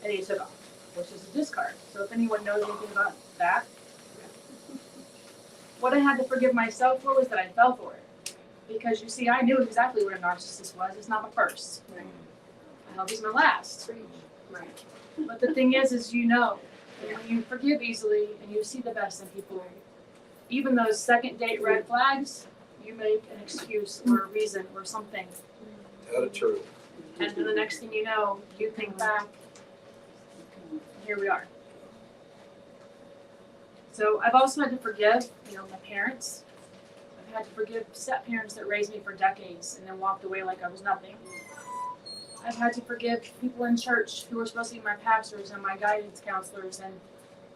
and he took off, which is a discard. So if anyone knows anything about that, what I had to forgive myself for was that I fell for it. Because you see, I knew exactly what a narcissist was. It's not my first. I hope he's my last. Right. But the thing is and when you forgive easily and you see the best in people, even those second date red flags, you make an excuse or a reason or something. Tell the truth. And then the next thing you know, you think back, and here we are. So I've also had to forgive, my parents. I've had to forgive step-parents that raised me for decades and then walked away like I was nothing. I've had to forgive people in church who were supposed to be my pastors and my guidance counselors, and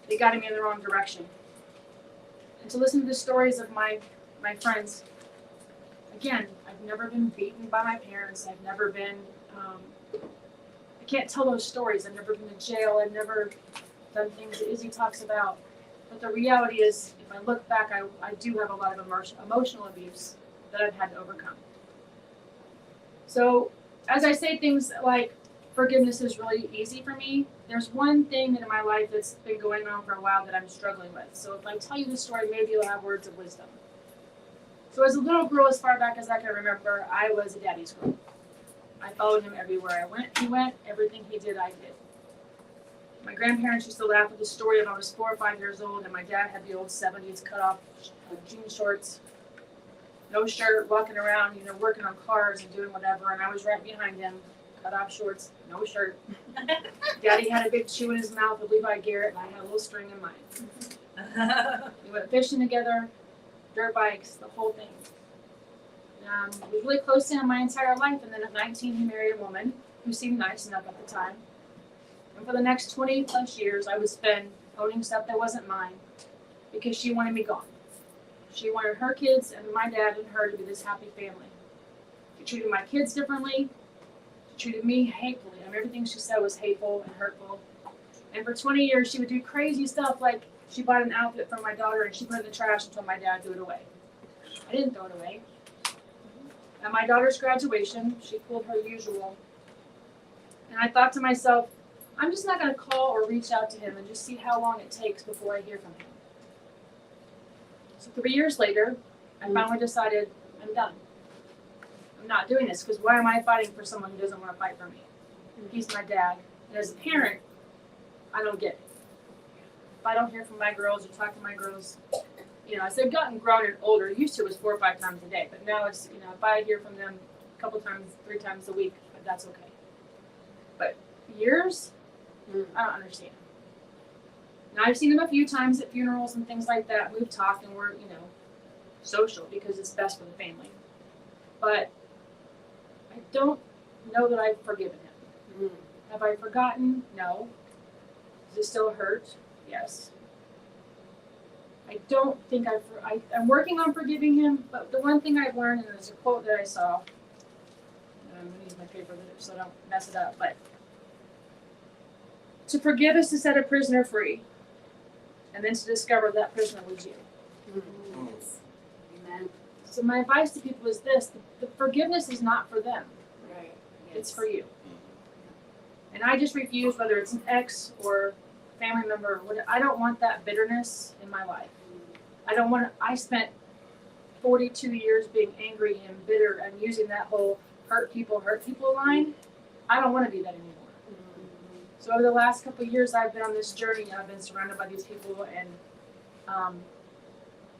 they guided me in the wrong direction. And to listen to the stories of my friends, again, I've never been beaten by my parents. I've never been, I can't tell those stories. I've never been to jail. I've never done things that Izzy talks about. But the reality is, if I look back, I do have a lot of emotional abuse that I've had to overcome. So as I say things like forgiveness is really easy for me, there's one thing in my life that's been going on for a while that I'm struggling with. So if I tell you the story, maybe you'll have words of wisdom. So as a little girl, as far back as I can remember, I was a daddy's girl. I followed him everywhere he went, everything he did, I did. My grandparents used to laugh at the story of I was 4 or 5 years old and my dad had the old 70s cut off jean shorts, no shirt, walking around, working on cars and doing whatever, and I was right behind him, cut off shorts, no shirt. Daddy had a big chew in his mouth with Levi Garrett, and I had a little string in mine. We went fishing together, dirt bikes, the whole thing. Was really close to him my entire life, and then at 19 he married a woman who seemed nice enough at the time. And for the next 20 plus years I would spend owning stuff that wasn't mine because she wanted me gone. She wanted her kids and my dad and her to be this happy family. She treated my kids differently. She treated me hatefully. I mean, everything she said was hateful and hurtful. And for 20 years she would do crazy stuff like she bought an outfit for my daughter and she put it in the trash and told my dad to throw it away. I didn't throw it away. At my daughter's graduation, she pulled her usual. And I thought to myself, I'm just not going to call or reach out to him and just see how long it takes before I hear from him. So 3 years later, I finally decided I'm done. I'm not doing this because why am I fighting for someone who doesn't want to fight for me? He's my dad. And as a parent, I don't get it. If I don't hear from my girls or talk to my girls, as they've gotten grown and older, used to it was 4 or 5 times a day, but now it's, if I hear from them a couple times, 3 times a week, that's okay. But years, I don't understand. Now I've seen them a few times at funerals and things like that. We've talked and we're, social because it's best for the family. But I don't know that I've forgiven him. Have I forgotten? No. Does it still hurt? Yes. I don't think I'm working on forgiving him, but the one thing I've learned, and there's a quote that I saw, and I'm going to use my paper so I don't mess it up, but to forgive is to set a prisoner free, and then to discover that prisoner was you. Amen. So my advice to people is this, the forgiveness is not for them, Right. it's for you. And I just refuse, whether it's an ex or family member, I don't want that bitterness in my life. I spent 42 years being angry and bitter and using that whole hurt people line. I don't want to be that anymore. So over the last couple of years I've been on this journey, I've been surrounded by these people, and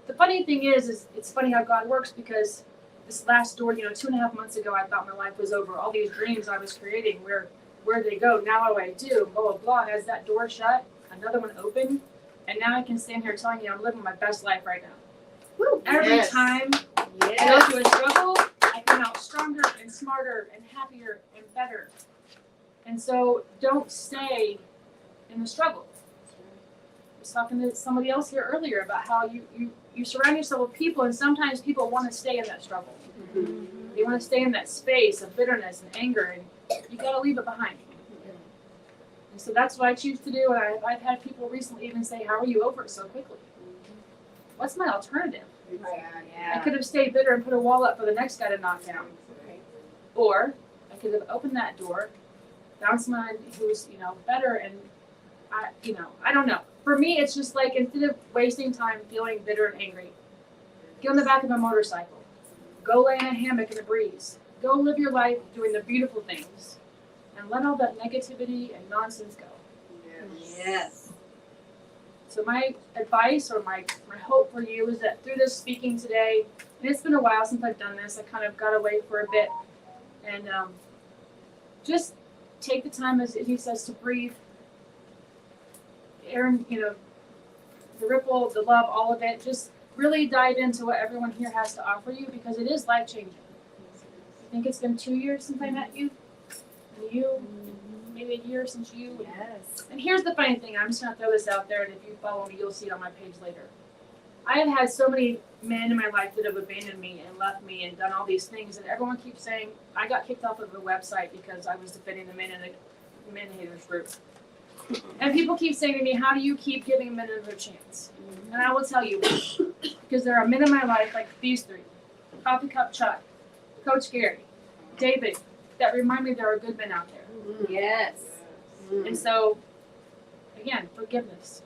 the funny thing is it's funny how God works, because this last door, 2.5 months ago I thought my life was over. All these dreams I was creating, where they go, now what do I do, blah, blah, blah. As that door shut, another one opened, and now I can stand here telling you I'm living my best life right now. Woo. Every Yes. time I go through a struggle, I come out stronger and smarter and happier and better. And so don't stay in the struggle. I was talking to somebody else here earlier about how you surround yourself with people, and sometimes people want to stay in that struggle. They want to stay in that space of bitterness and anger, and you got to leave it behind. And so that's what I choose to do. And I've had people recently even say, how are you over it so quickly? What's my alternative? I could have stayed bitter and put a wall up for the next guy to knock down. Or I could have opened that door, found someone who's, better, and I don't know. For me, it's just like, instead of wasting time feeling bitter and angry, get on the back of a motorcycle. Go lay in a hammock in the breeze. Go live your life doing the beautiful things. And let all that negativity and nonsense go. Yes. So my advice or my hope for you is that through this speaking today, and it's been a while since I've done this, I kind of got away for a bit, and just take the time, as he says, to breathe. Aaron, the ripple, the love, all of it, just really dive into what everyone here has to offer you, because it is life-changing. I think it's been 2 years since I met you, and you, maybe a year since you. Yes. And here's the funny thing, I'm just going to throw this out there, and if you follow me, you'll see it on my page later. I have had so many men in my life that have abandoned me and left me and done all these things, and everyone keeps saying, I got kicked off of the website because I was defending the men in the men haters group. And people keep saying to me, how do you keep giving men another chance? And I will tell you, because there are men in my life like these 3, Coffee Cup Chuck, Coach Gary, David, that remind me there are good men out there. Yes. And so, again, forgiveness.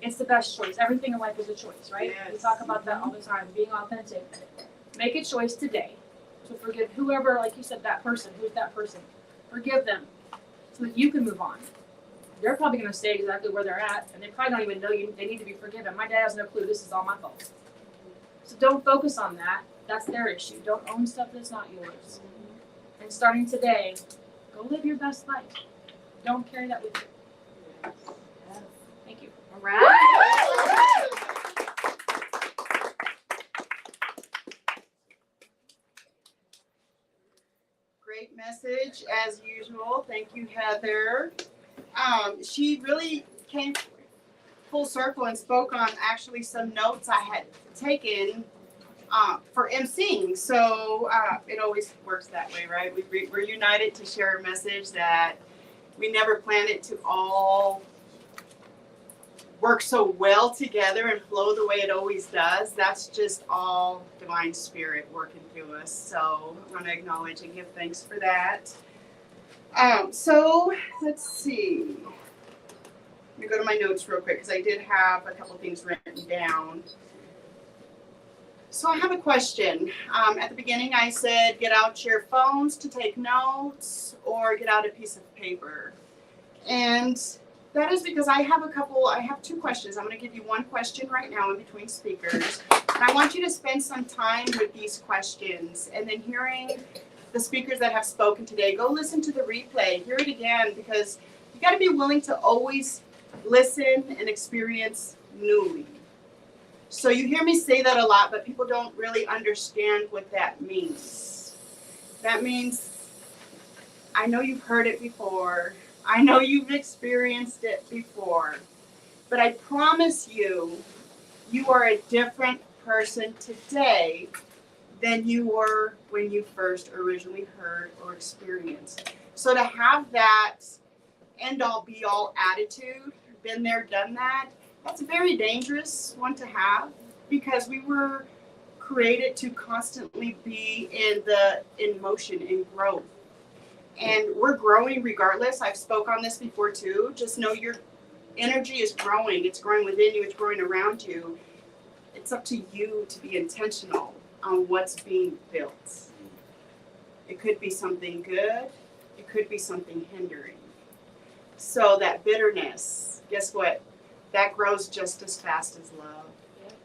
It's the best choice. Everything in life is a choice, right? Yes. We talk about that all the time, being authentic. Make a choice today to forgive whoever, like you said, that person. Who's that person? Forgive them so that you can move on. They're probably going to stay exactly where they're at, and they probably don't even know they need to be forgiven. My dad has no clue. This is all my fault. So don't focus on that. That's their issue. Don't own stuff that's not yours. And starting today, go live your best life. Don't carry that with you. Thank you. All right. message as usual. Thank you, Heather. She really came full circle and spoke on actually some notes I had taken for emceeing. So it always works that way, right? We're united to share a message that we never planned it to all work so well together and flow the way it always does. That's just all divine spirit working through us. So I want to acknowledge and give thanks for that. So let's see. Let me go to my notes real quick because I did have a couple things written down. So I have a question. At the beginning I said get out your phones to take notes or get out a piece of paper. And that is because I have two questions. I'm going to give you one question right now in between speakers. And I want you to spend some time with these questions and then hearing the speakers that have spoken today. Go listen to the replay, hear it again, because you got to be willing to always listen and experience newly. So you hear me say that a lot, but people don't really understand what that means. That means, I know you've heard it before. I know you've experienced it before. But I promise you, you are a different person today than you were when you first originally heard or experienced. So to have that end-all be-all attitude, been there, done that, that's a very dangerous one to have because we were created to constantly be in motion, in growth. And we're growing regardless. I've spoke on this before too. Just know your energy is growing. It's growing within you. It's growing around you. It's up to you to be intentional on what's being built. It could be something good. It could be something hindering. So that bitterness, guess what? That grows just as fast as love,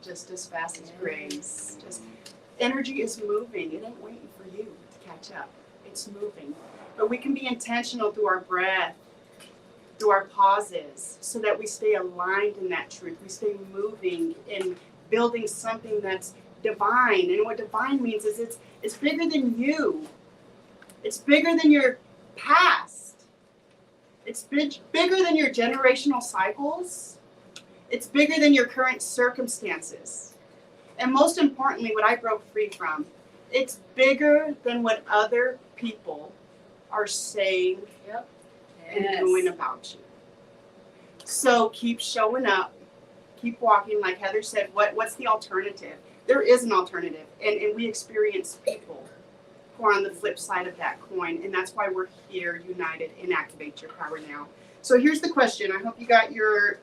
just as fast as grace. Just energy is moving. It ain't waiting for you to catch up. It's moving. But we can be intentional through our breath, through our pauses, so that we stay aligned in that truth. We stay moving in building something that's divine. And what divine means is it's bigger than you. It's bigger than your past. It's bigger than your generational cycles. It's bigger than your current circumstances. And most importantly, what I broke free from, it's bigger than what other people are saying and doing about you. So keep showing up, keep walking. Like Heather said, what's the alternative? There is an alternative, and we experience people who are on the flip side of that coin, and that's why we're here united in Activate Your Power Now. So here's the question. I hope you got your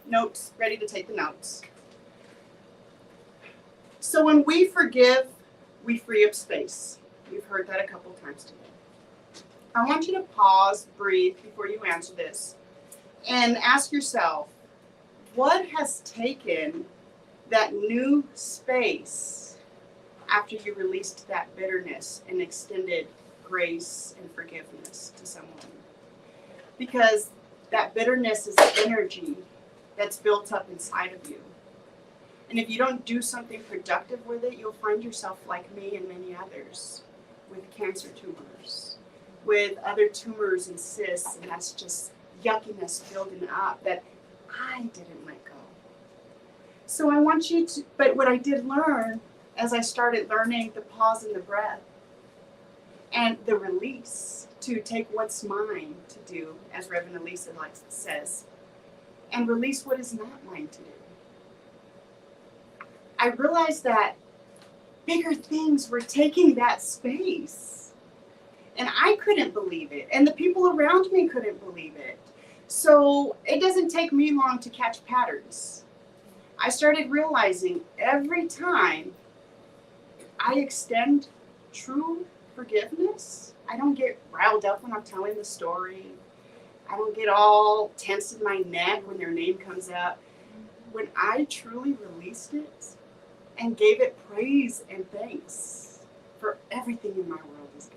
notes ready to take the notes. So when we forgive, we free up space. You've heard that a couple times today. I want you to pause, breathe before you answer this, and ask yourself, what has taken that new space after you released that bitterness and extended grace and forgiveness to someone? Because that bitterness is energy that's built up inside of you. And if you don't do something productive with it, you'll find yourself like me and many others with cancer tumors, with other tumors and cysts, and that's just yuckiness building up that I didn't let go. So I want you to, but what I did learn as I started learning the pause and the breath and the release to take what's mine to do, as Reverend Elisa says, and release what is not mine to do. I realized that bigger things were taking that space. And I couldn't believe it. And the people around me couldn't believe it. So it doesn't take me long to catch patterns. I started realizing every time I extend true forgiveness, I don't get riled up when I'm telling the story. I don't get all tense in my neck when their name comes up. When I truly released it and gave it praise and thanks for everything in my world is good,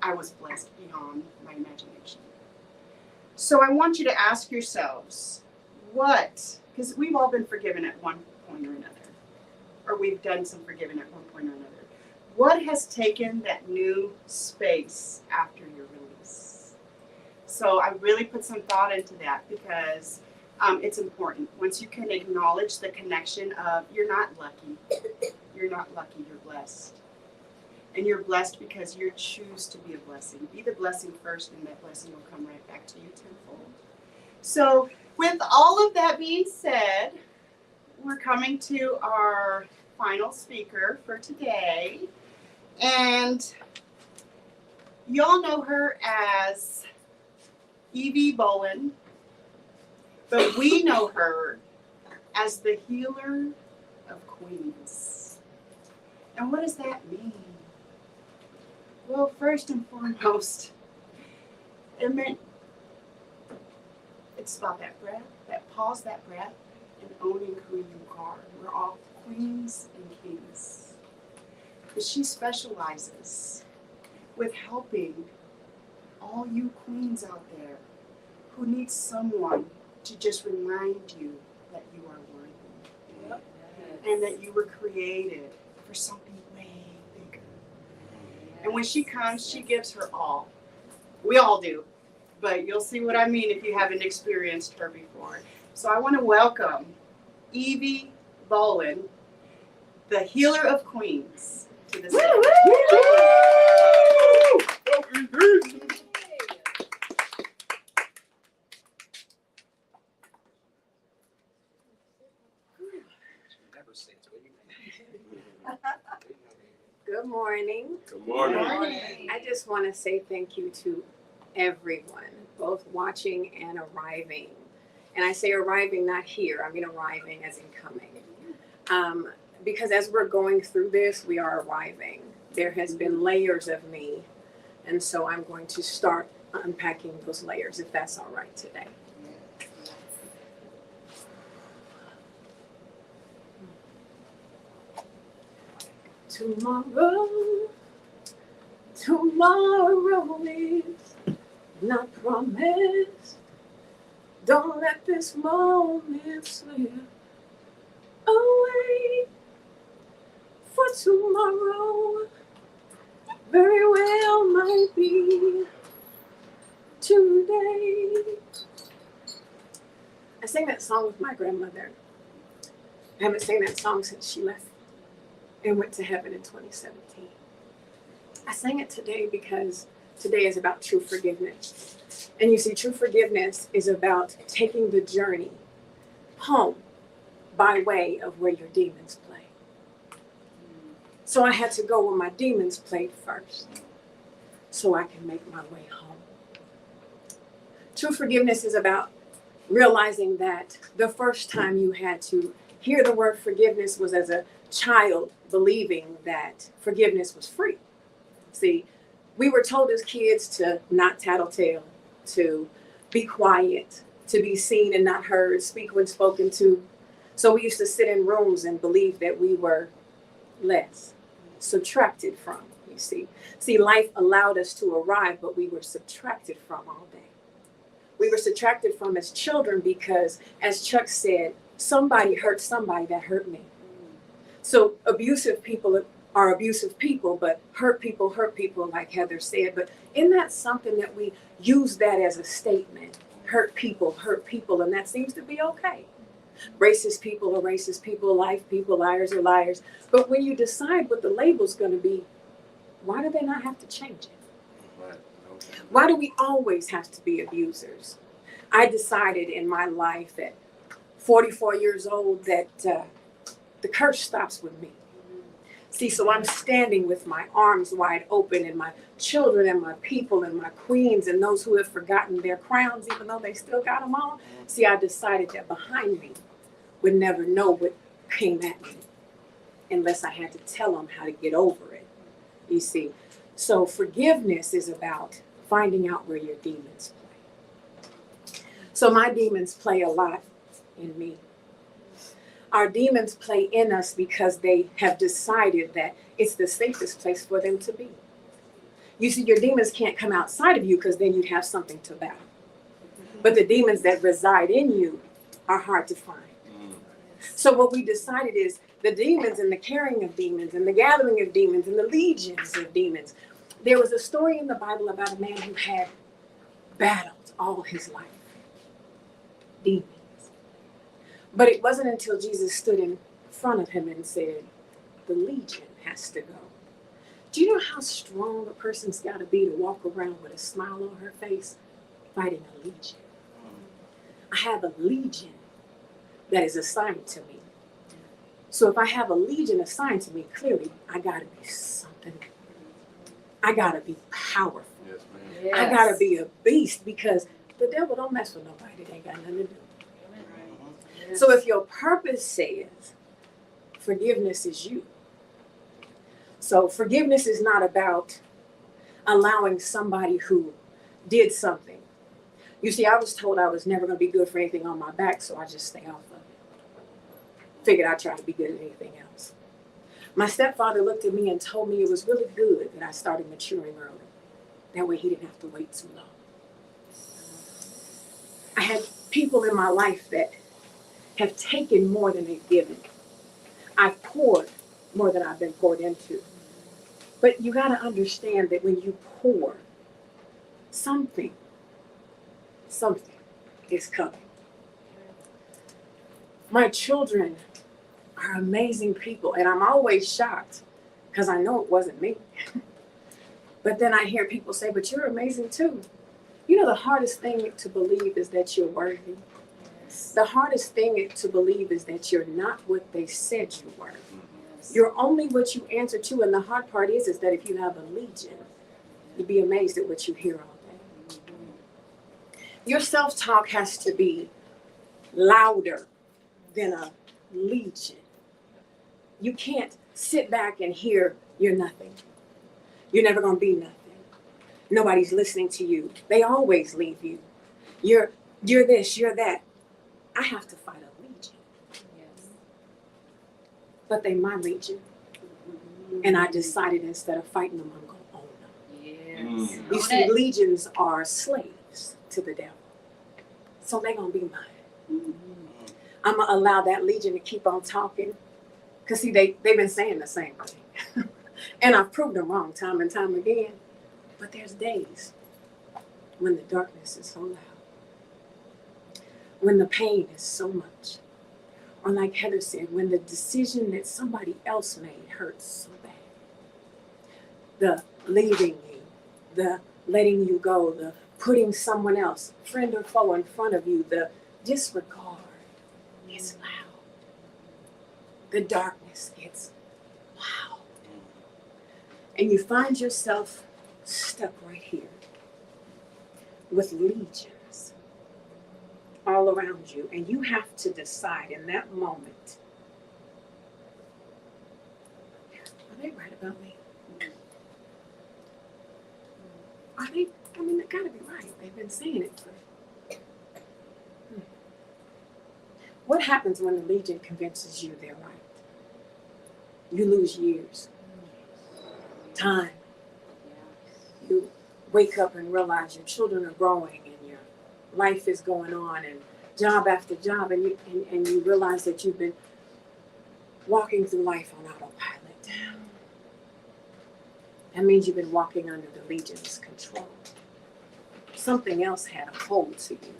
I was blessed beyond my imagination. So I want you to ask yourselves, because we've all been forgiven at one point or another, or we've done some forgiving at one point or another. What has taken that new space after your release? So I really put some thought into that because it's important. Once you can acknowledge the connection of you're not lucky, you're blessed. And you're blessed because you choose to be a blessing. Be the blessing first, and that blessing will come right back to you tenfold. So with all of that being said, we're coming to our final speaker for today. And y'all know her as Evie Bolin, but we know her as the healer of queens. And what does that mean? Well, first and foremost, it meant it's about that breath, that pause, that breath, and owning who you are. We're all queens and kings. But she specializes with helping all you queens out there who need someone to just remind you that you are worthy and that you were created for something way bigger. And when she comes, she gives her all. We all do, but you'll see what I mean if you haven't experienced her before. So I want to welcome Evie Bolin, the healer of queens, to the stage. Good morning. Good morning. I just want to say thank you to everyone, both watching and arriving. And I say arriving not here, I mean arriving as in coming. Because as we're going through this, we are arriving. There has been layers of me. And so I'm going to start unpacking those layers, if that's all right today. Tomorrow is not promised. Don't let this moment slip away. For tomorrow very well might be today. I sang that song with my grandmother. I haven't sang that song since she left and went to heaven in 2017. I sang it today because today is about true forgiveness. And you see, true forgiveness is about taking the journey home by way of where your demons play. So I had to go where my demons played first so I can make my way home. True forgiveness is about realizing that the first time you had to hear the word forgiveness was as a child, believing that forgiveness was free. See, we were told as kids to not tattletale, to be quiet, to be seen and not heard, speak when spoken to. So we used to sit in rooms and believe that we were less, subtracted from, you see. See, life allowed us to arrive, but we were subtracted from all day. We were subtracted from as children because, as Chuck said, somebody hurt somebody that hurt me. So abusive people are abusive people, but hurt people, like Heather said. But isn't that something that we use that as a statement? Hurt people, and that seems to be okay. Racist people are racist people, life people, liars are liars. But when you decide what the label's going to be, why do they not have to change it? Why do we always have to be abusers? I decided in my life at 44 years old that the curse stops with me. See, so I'm standing with my arms wide open, and my children and my people and my queens and those who have forgotten their crowns, even though they still got them on. See, I decided that behind me would never know what came at me unless I had to tell them how to get over it. You see, so forgiveness is about finding out where your demons play. So my demons play a lot in me. Our demons play in us because they have decided that it's the safest place for them to be. You see, your demons can't come outside of you because then you'd have something to battle. But the demons that reside in you are hard to find. So what we decided is the demons and the carrying of demons and the gathering of demons and the legions of demons. There was a story in the Bible about a man who had battled all his life. Demons. But it wasn't until Jesus stood in front of him and said, the legion has to go. Do you know how strong a person's got to be to walk around with a smile on her face fighting a legion? I have a legion that is assigned to me. So if I have a legion assigned to me, clearly I got to be something. I got to be powerful. Yes, ma'am. I got to be a beast because the devil don't mess with nobody. They ain't got nothing to do. So if your purpose says forgiveness is you. So forgiveness is not about allowing somebody who did something. You see, I was told I was never going to be good for anything on my back, so I just stay off of it. Figured I'd try to be good at anything else. My stepfather looked at me and told me it was really good that I started maturing early. That way he didn't have to wait too long. I had people in my life that have taken more than they've given. I've poured more than I've been poured into. But you got to understand that when you pour, something is coming. My children are amazing people, and I'm always shocked because I know it wasn't me. But then I hear people say, but you're amazing too. You know, the hardest thing to believe is that you're worthy. The hardest thing to believe is that you're not what they said you were. You're only what you answer to, and the hard part is that if you have a legion, you'd be amazed at what you hear all day. Your self-talk has to be louder than a legion. You can't sit back and hear you're nothing. You're never going to be nothing. Nobody's listening to you. They always leave you. You're this, you're that. I have to fight a legion. But they my legion. And I decided instead of fighting them, I'm going to own them. Yes. You see, legions are slaves to the devil. So they're going to be mine. I'm going to allow that legion to keep on talking. Because see, they've been saying the same thing. And I've proved them wrong time and time again. But there's days when the darkness is so loud. When the pain is so much. Or like Heather said, when the decision that somebody else made hurts so bad. The leaving you, the letting you go, the putting someone else, friend or foe, in front of you, the disregard is loud. The darkness gets loud. And you find yourself stuck right here with legions all around you, and you have to decide in that moment, are they right about me? Are they? I mean, they gotta be right. They've been saying it for. What happens when the legion convinces you they're right? You lose years, time. You wake up and realize your children are growing and your life is going on and job after job, and you realize that you've been walking through life on autopilot. That means you've been walking under the legion's control. Something else had a hold to you.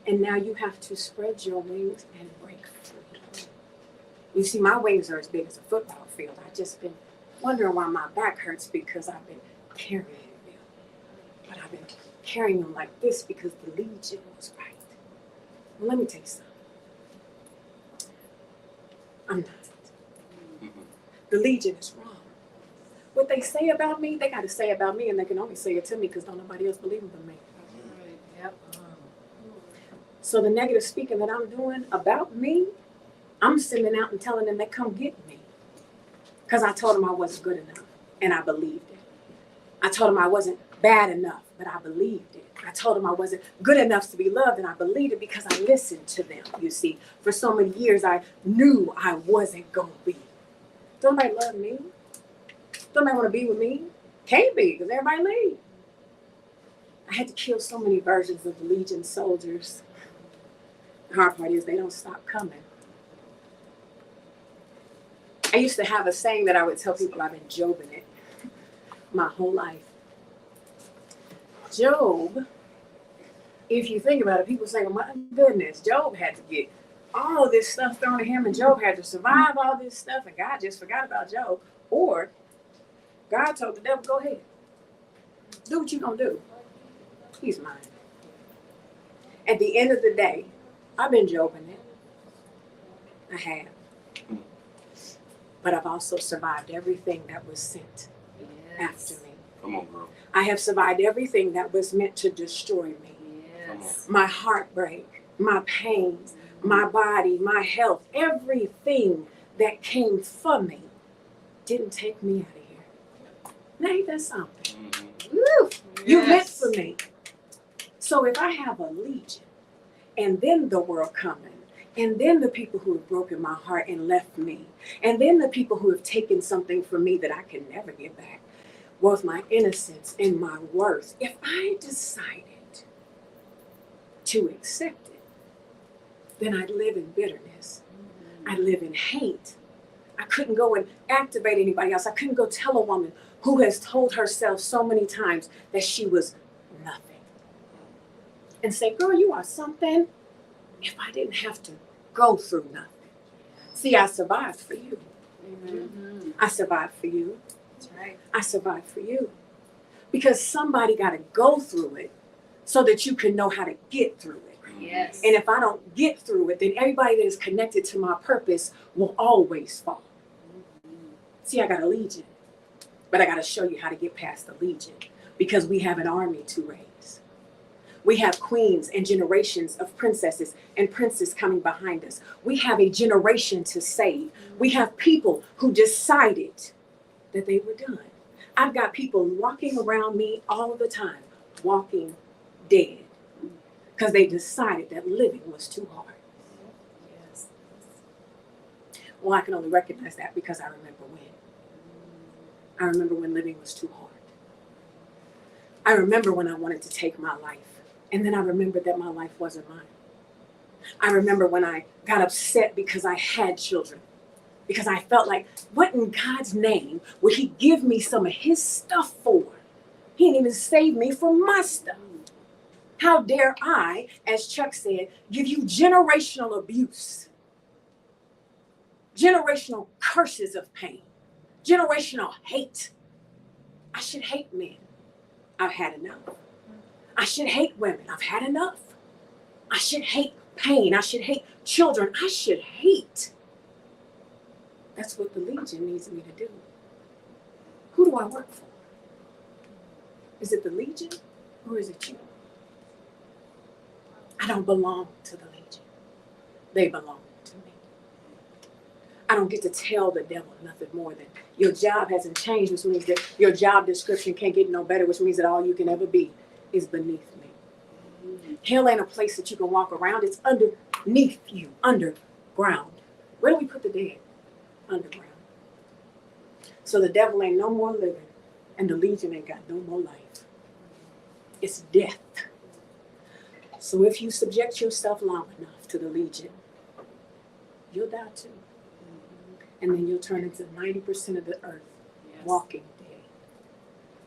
And now you have to spread your wings and break free. You see, my wings are as big as a football field. I've just been wondering why my back hurts because I've been carrying them. But I've been carrying them like this because the legion was right. Well, let me tell you something. I'm not. The legion is wrong. What they say about me, they got to say about me, and they can only say it to me because don't nobody else believe it but me. Yep. So the negative speaking that I'm doing about me, I'm sending out and telling them they come get me. Because I told them I wasn't good enough, and I believed it. I told them I wasn't bad enough, but I believed it. I told them I wasn't good enough to be loved, and I believed it because I listened to them, you see. For so many years, I knew I wasn't going to be. Don't nobody love me? Don't nobody want to be with me? Can't be, because everybody leave. I had to kill so many versions of the Legion soldiers. The hard part is they don't stop coming. I used to have a saying that I would tell people. I've been Jobing it my whole life. Job, if you think about it, people say, well, my goodness, Job had to get all this stuff thrown at him, and Job had to survive all this stuff, and God just forgot about Job. Or God told the devil, go ahead, do what you're going to do. He's mine. At the end of the day, I've been Jobing it. I have. But I've also survived everything that was sent after me. Come on, girl. I have survived everything that was meant to destroy me. Yes. My heartbreak, my pains, my body, my health, everything that came from me didn't take me out of here. Now ain't that something? Mm-hmm. Woo! You meant Yes. for me. So if I have a legion, and then the world coming, and then the people who have broken my heart and left me, and then the people who have taken something from me that I can never get back, both my innocence and my worth, if I decided to accept it, then I'd live in bitterness. I'd live in hate. I couldn't go and activate anybody else. I couldn't go tell a woman who has told herself so many times that she was nothing and say, girl, you are something, if I didn't have to go through nothing. See, I survived for you. Mhm. I survived for you. That's right. I survived for you. Because somebody got to go through it so that you can know how to get through it. Yes. And if I don't get through it, then everybody that is connected to my purpose will always fall. See, I got a legion, but I got to show you how to get past the legion because we have an army to raise. We have queens and generations of princesses and princes coming behind us. We have a generation to save. We have people who decided that they were done. I've got people walking around me all the time, walking dead, because they decided that living was too hard. Yes. Well, I can only recognize that because I remember when. I remember when living was too hard. I remember when I wanted to take my life, and then I remembered that my life wasn't mine. I remember when I got upset because I had children, because I felt like, what in God's name would he give me some of his stuff for? He didn't even save me from my stuff. How dare I, as Chuck said, give you generational abuse, generational curses of pain, generational hate. I should hate men. I've had enough. I should hate women. I've had enough. I should hate pain. I should hate children. I should hate. That's what the Legion needs me to do. Who do I work for? Is it the Legion or is it you? I don't belong to the Legion. They belong to me. I don't get to tell the devil nothing more than your job hasn't changed, which means that your job description can't get no better, which means that all you can ever be is beneath me. Hell ain't a place that you can walk around. It's underneath you, underground. Where do we put the dead? Underground. So the devil ain't no more living, and the Legion ain't got no more life. It's death. So if you subject yourself long enough to the Legion, you'll die too. And then you'll turn into 90% of the earth Yes. walking dead.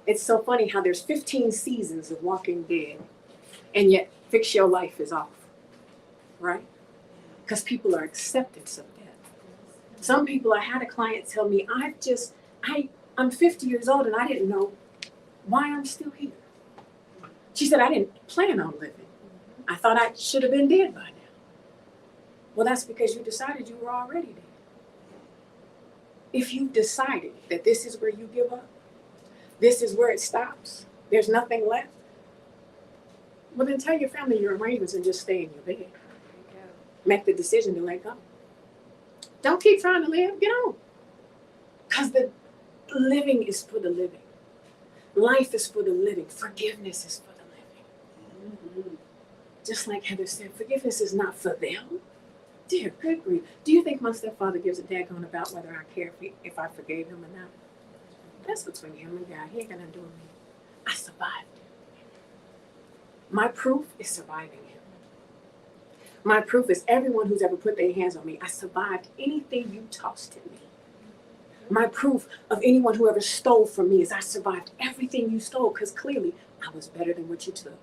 It's so funny how there's 15 seasons of Walking Dead, and yet Fix Your Life is off, right? Because people are acceptance of death. Some people, I had a client tell me, I'm 50 years old and I didn't know why I'm still here. She said, I didn't plan on living. I thought I should have been dead by now. Well, that's because you decided you were already dead. If you've decided that this is where you give up, this is where it stops, there's nothing left, well then tell your family your arrangements and just stay in your bed. Make the decision to let go. Don't keep trying to live, get on. Because the living is for the living. Life is for the living. Forgiveness is for the living. Just like Heather said, forgiveness is not for them. Dear good grief. Do you think my stepfather gives a daggone about whether I care if I forgave him or not? That's between him and God. He ain't gonna do with me. I survived. My proof is surviving him. My proof is everyone who's ever put their hands on me. I survived anything you tossed at me. My proof of anyone who ever stole from me is I survived everything you stole because clearly I was better than what you took.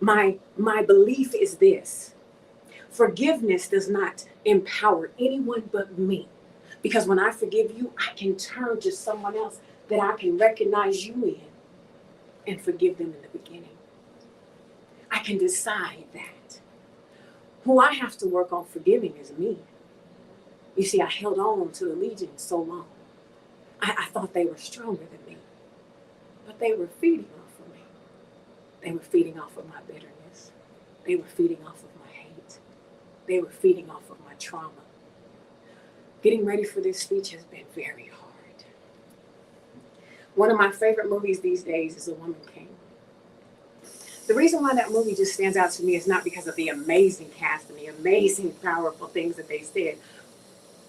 My belief is this. Forgiveness does not empower anyone but me. Because when I forgive you, I can turn to someone else that I can recognize you in and forgive them in the beginning. I can decide that. Who I have to work on forgiving is me. You see, I held on to the legion so long. I thought they were stronger than me. But they were feeding off of me. They were feeding off of my bitterness. They were feeding off of my hate. They were feeding off of my trauma. Getting ready for this speech has been very hard. One of my favorite movies these days is A Woman King. The reason why that movie just stands out to me is not because of the amazing cast and the amazing, powerful things that they said,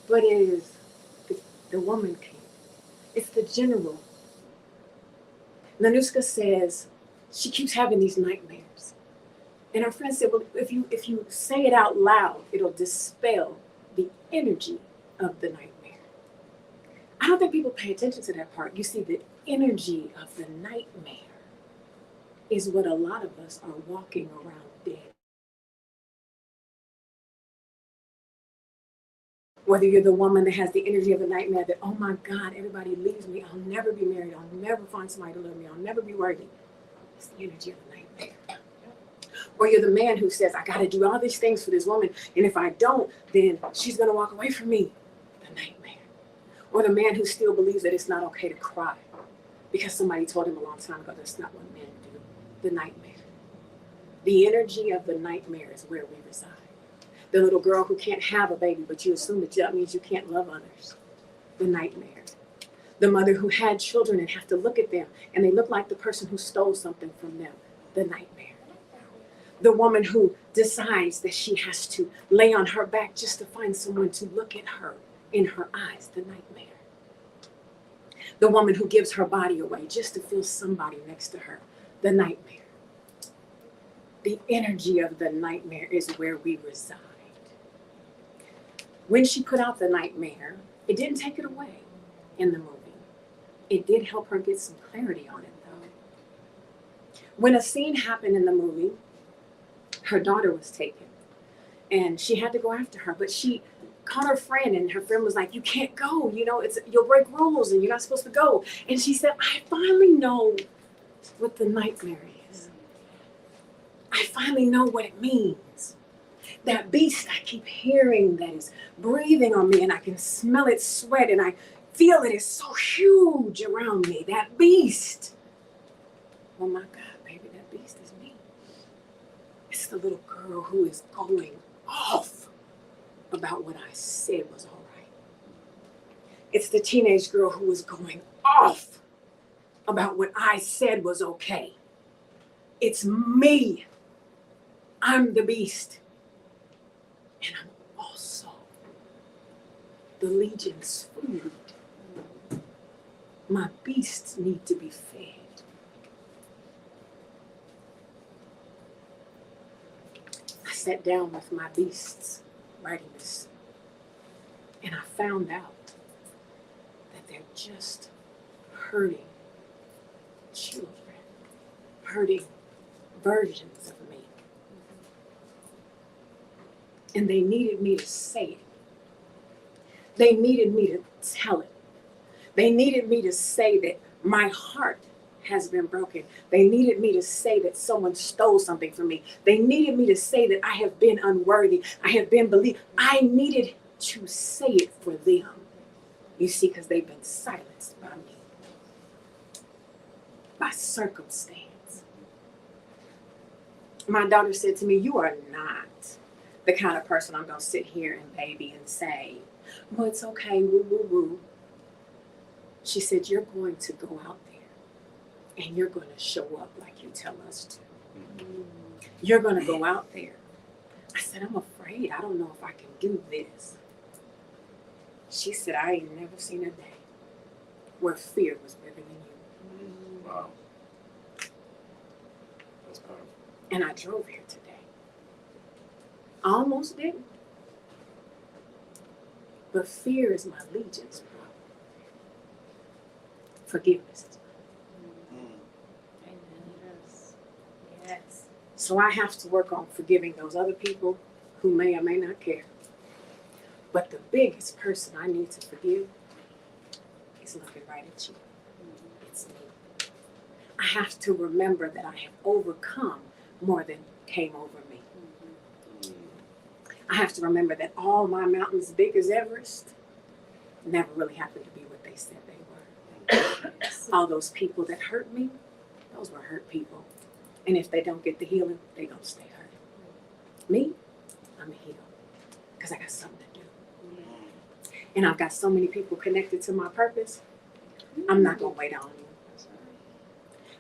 but it is the Woman King. It's the general. Nanuska says she keeps having these nightmares. And her friend said, well, if you say it out loud, it'll dispel the energy of the nightmare. I don't think people pay attention to that part. You see, the energy of the nightmare is what a lot of us are walking around dead. Whether you're the woman that has the energy of a nightmare that, oh my God, everybody leaves me, I'll never be married, I'll never find somebody to love me, I'll never be worthy. It's the energy of a nightmare. Or you're the man who says, I gotta do all these things for this woman, and if I don't, then she's gonna walk away from me. The nightmare. Or the man who still believes that it's not okay to cry because somebody told him a long time ago that's not what men do. The nightmare. The energy of the nightmare is where we reside. The little girl who can't have a baby, but you assume that means you can't love others. The nightmare. The mother who had children and have to look at them and they look like the person who stole something from them. The nightmare. The woman who decides that she has to lay on her back just to find someone to look at her in her eyes. The nightmare. The woman who gives her body away just to feel somebody next to her. The nightmare. The energy of the nightmare is where we reside. When she put out the nightmare, it didn't take it away in the movie. It did help her get some clarity on it, though. When a scene happened in the movie, her daughter was taken, and she had to go after her, but she caught her friend, and her friend was like, you can't go, you'll break rules, and you're not supposed to go. And she said, I finally know what the nightmare is. I finally know what it means. That beast I keep hearing that is breathing on me, and I can smell its sweat, and I feel it is so huge around me. That beast. Oh my God, baby, that beast is me. It's the little girl who is going off about what I said was all right. It's the teenage girl who was going off about what I said was okay. It's me. I'm the beast. And I'm also the legion's food. My beasts need to be fed. I sat down with my beasts writing this, and I found out that they're just hurting children, hurting versions of me. And they needed me to say it. They needed me to tell it. They needed me to say that my heart has been broken. They needed me to say that someone stole something from me. They needed me to say that I have been unworthy. I have been believed. I needed to say it for them. You see, because they've been silenced by me, by circumstance. My daughter said to me, you are not the kind of person I'm going to sit here and baby and say, well, it's okay, woo, woo, woo. She said, you're going to go out there and you're going to show up like you tell us to. You're going to go out there. I said, I'm afraid. I don't know if I can do this. She said, I ain't never seen a day where fear was bigger than you. Wow. That's powerful. And I drove here today. I almost didn't. But fear is my allegiance. Forgiveness is mine. Yes. Yes. So I have to work on forgiving those other people who may or may not care. But the biggest person I need to forgive is looking right at you. It's me. I have to remember that I have overcome more than came over me. I have to remember that all my mountains big as Everest never really happened to be what they said they were. All those people that hurt me, those were hurt people. And if they don't get the healing, they don't stay hurt. Me, I'm healed because I got something to do. And I've got so many people connected to my purpose, I'm not going to wait on you.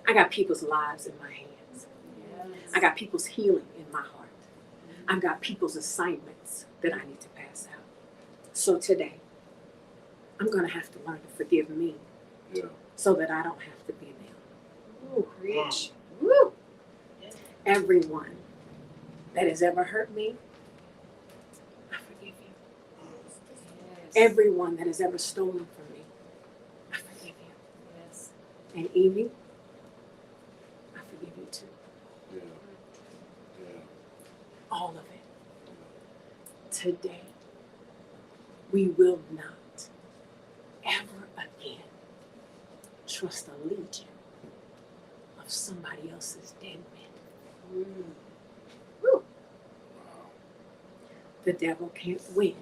I got people's lives in my hands. I got people's healing in my heart. I've got people's assignments that I need to pass out. So today, I'm going to have to learn to forgive me so that I don't have to be them. Ooh, Preach. woo. Everyone that has ever hurt me, I forgive you. Everyone that has ever stolen from me, I forgive you. Yes. And Evie, I forgive you too. All of it. Today, we will not ever again trust a legion of somebody else's dead men. Woo. The devil can't win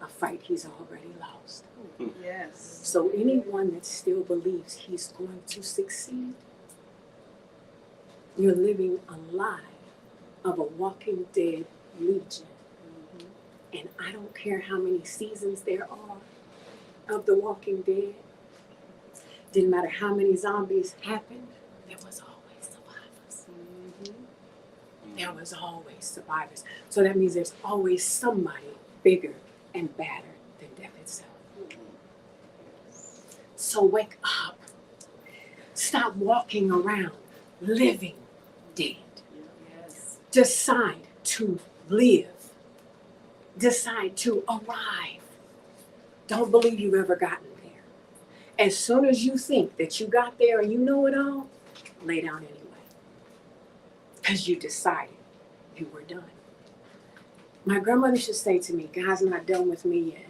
a fight he's already lost. Yes. So anyone that still believes he's going to succeed, you're living a lie of a walking dead legion. And I don't care how many seasons there are of The Walking Dead. Didn't matter how many zombies happened, there was always survivors. There was always survivors. So that means there's always somebody bigger and badder than death itself. So wake up. Stop walking around living dead. Yes. Decide to live. Decide to arrive. Don't believe you've ever gotten there. As soon as you think that you got there and you know it all, lay down anyway. Because you decided you were done. My grandmother used to say to me, God's not done with me yet.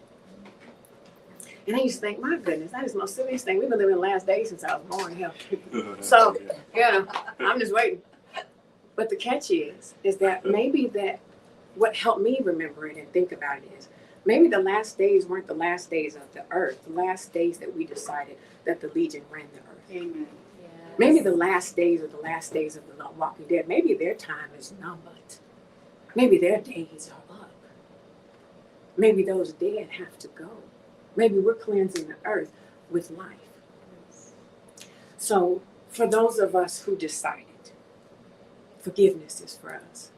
And I used to think, my goodness, that is the most silliest thing. We've been living the last days since I was born. Hell. So, yeah, I'm just waiting. But the catch is that maybe that what helped me remember it and think about it is maybe the last days weren't the last days of the earth, the last days that we decided that the Legion ran the earth. Amen. Yes. Maybe the last days are the last days of the Walking Dead. Maybe their time is numbered. Maybe their days are up. Maybe those dead have to go. Maybe we're cleansing the earth with life. So for those of us who decided, forgiveness is for us.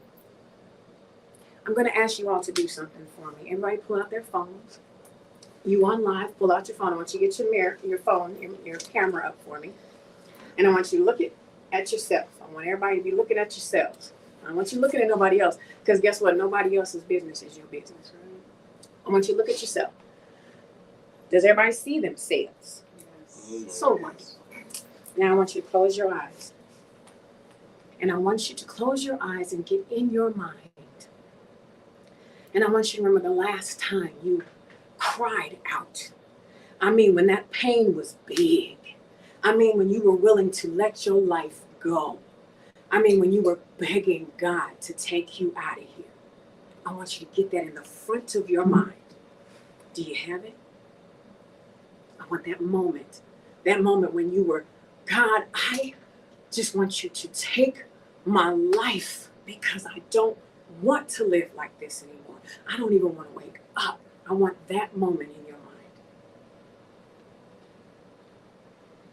I'm going to ask you all to do something for me. Everybody pull out their phones. You on live, pull out your phone. I want you to get your mirror, your phone, your camera up for me. And I want you to look at yourself. I want everybody to be looking at yourselves. I want you looking at nobody else. Because guess what? Nobody else's business is your business. I want you to look at yourself. Does everybody see themselves? So much. Now I want you to close your eyes. And I want you to close your eyes and get in your mind. And I want you to remember the last time you cried out. I mean, when that pain was big. I mean, when you were willing to let your life go. I mean, when you were begging God to take you out of here. I want you to get that in the front of your mind. Do you have it? I want that moment when you were, God, I just want you to take my life because I don't want to live like this anymore. I don't even want to wake up. I want that moment in your mind.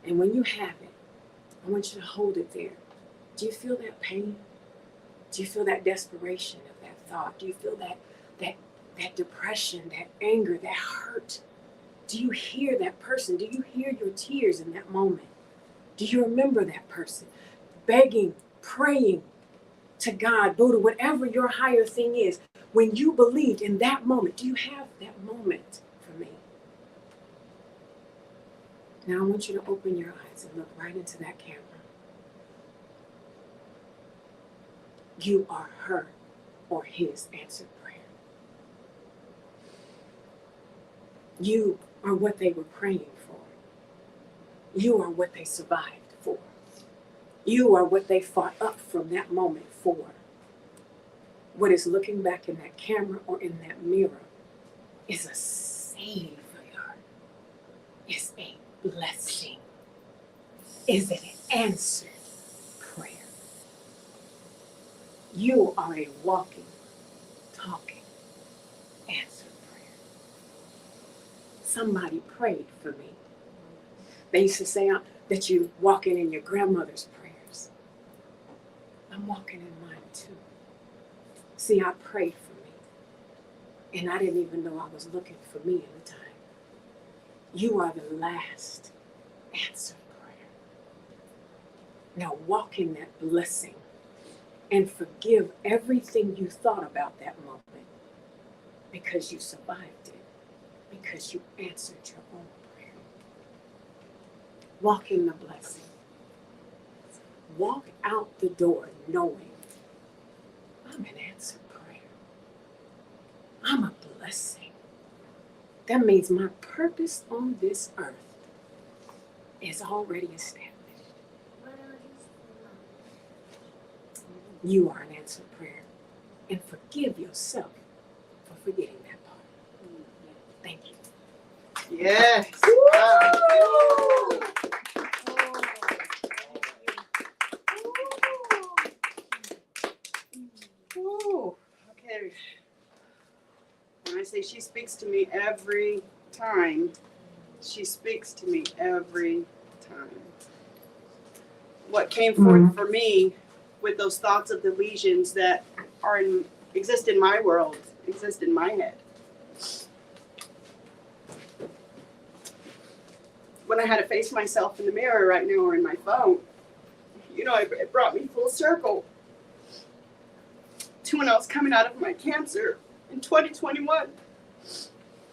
And when you have it, I want you to hold it there. Do you feel that pain? Do you feel that desperation of that thought? Do you feel that depression, that anger, that hurt? Do you hear that person? Do you hear your tears in that moment? Do you remember that person begging, praying to God, Buddha, whatever your higher thing is? When you believed in that moment, do you have that moment for Now I want you to open your eyes and look right into that camera. You are her or his answered prayer. You are what they were praying for. You are what they survived for. You are what they fought up from that moment for. What is looking back in that camera or in that mirror is a savior, is a blessing, is an answered prayer. You are a walking, talking, answered prayer. Somebody prayed for me. They used to say that you're walking in your grandmother's prayers. I'm walking in mine too. See, I prayed for me, and I didn't even know I was looking for me at the time. You are the last answered prayer. Now walk in that blessing and forgive everything you thought about that moment because you survived it, because you answered your own prayer. Walk in the blessing. Walk out the door knowing I'm an answered prayer. I'm a blessing. That means my purpose on this earth is already established. You are an answered prayer. And forgive yourself for forgetting that part. Thank you. Yes. Ooh, okay. When I say she speaks to me every time, she speaks to me every time. What came forth for me with those thoughts of the lesions that exist in my world, exist in my head. When I had to face myself in the mirror right now or in my phone, it brought me full circle to when I was coming out of my cancer in 2021.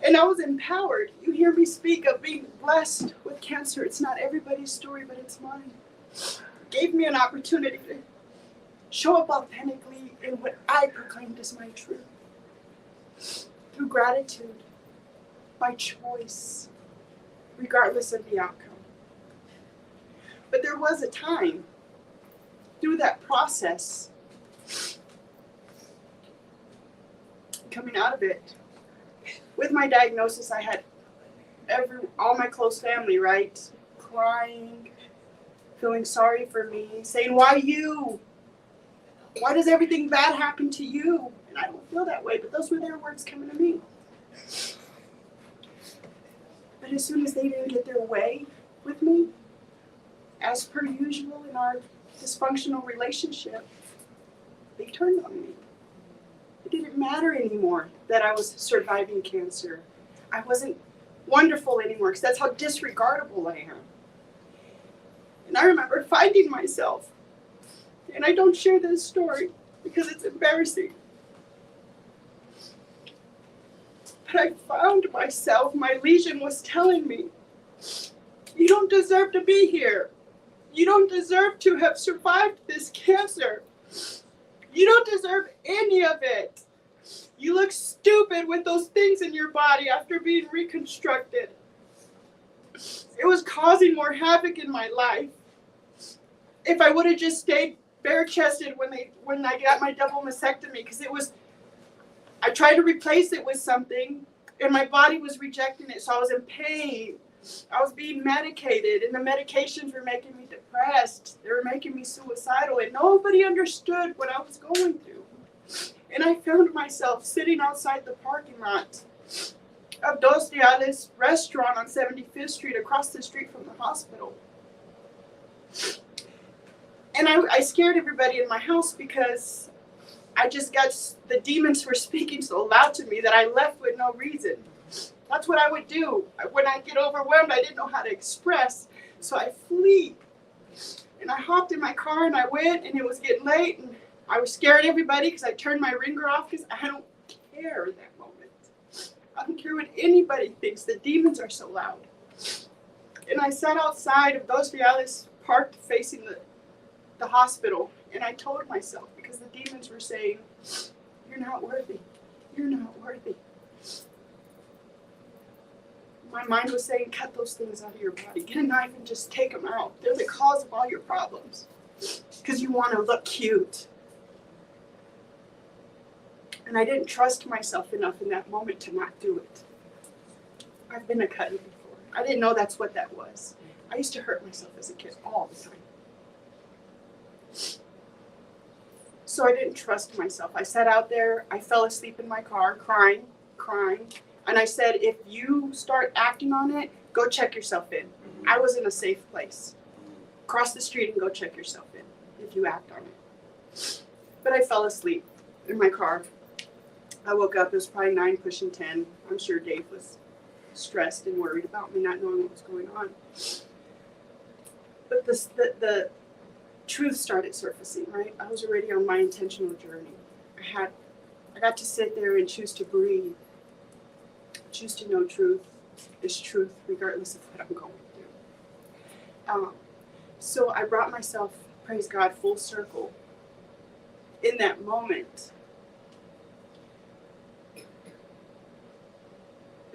And I was empowered. You hear me speak of being blessed with cancer. It's not everybody's story, but it's mine. It gave me an opportunity to show up authentically in what I proclaimed as my truth. Through gratitude, by choice, regardless of the outcome. But there was a time through that process, coming out of it, with my diagnosis, I had all my close family, right, crying, feeling sorry for me, saying, why you? Why does everything bad happen to you? And I don't feel that way, but those were their words coming to me. But as soon as they didn't get their way with me, as per usual in our dysfunctional relationship, they turned on me. It didn't matter anymore that I was surviving cancer. I wasn't wonderful anymore because that's how disregardable I am. And I remember finding myself, and I don't share this story because it's embarrassing. But I found myself, my lesion was telling me, you don't deserve to be here. You don't deserve to have survived this cancer. You don't deserve any of it. You look stupid with those things in your body after being reconstructed. It was causing more havoc in my life. If I would have just stayed bare-chested when I got my double mastectomy, because I tried to replace it with something, and my body was rejecting it, so I was in pain. I was being medicated, and the medications were making me depressed. They were making me suicidal, and nobody understood what I was going through. And I found myself sitting outside the parking lot of Dos Diales restaurant on 75th Street, across the street from the hospital. And I scared everybody in my house because the demons were speaking so loud to me that I left with no reason. That's what I would do. When I get overwhelmed, I didn't know how to express, so I flee. And I hopped in my car and I went, and it was getting late, and I was scaring everybody because I turned my ringer off because I don't care in that moment. I don't care what anybody thinks. The demons are so loud. And I sat outside of Dos Reales parked facing the hospital, and I told myself, because the demons were saying, you're not worthy. You're not worthy. My mind was saying, cut those things out of your body. Get a knife and just take them out. They're the cause of all your problems. Because you want to look cute. And I didn't trust myself enough in that moment to not do it. I've been a cutty before. I didn't know that's what that was. I used to hurt myself as a kid all the time. So I didn't trust myself. I sat out there. I fell asleep in my car, crying. And I said, if you start acting on it, go check yourself in. I was in a safe place. Cross the street and go check yourself in if you act on it. But I fell asleep in my car. I woke up, it was probably 9 pushing 10. I'm sure Dave was stressed and worried about me not knowing what was going on. But the truth started surfacing, right? I was already on my intentional journey. I got to sit there and choose to breathe. Choose to know truth is truth, regardless of what I'm going through. So I brought myself, praise God, full circle in that moment.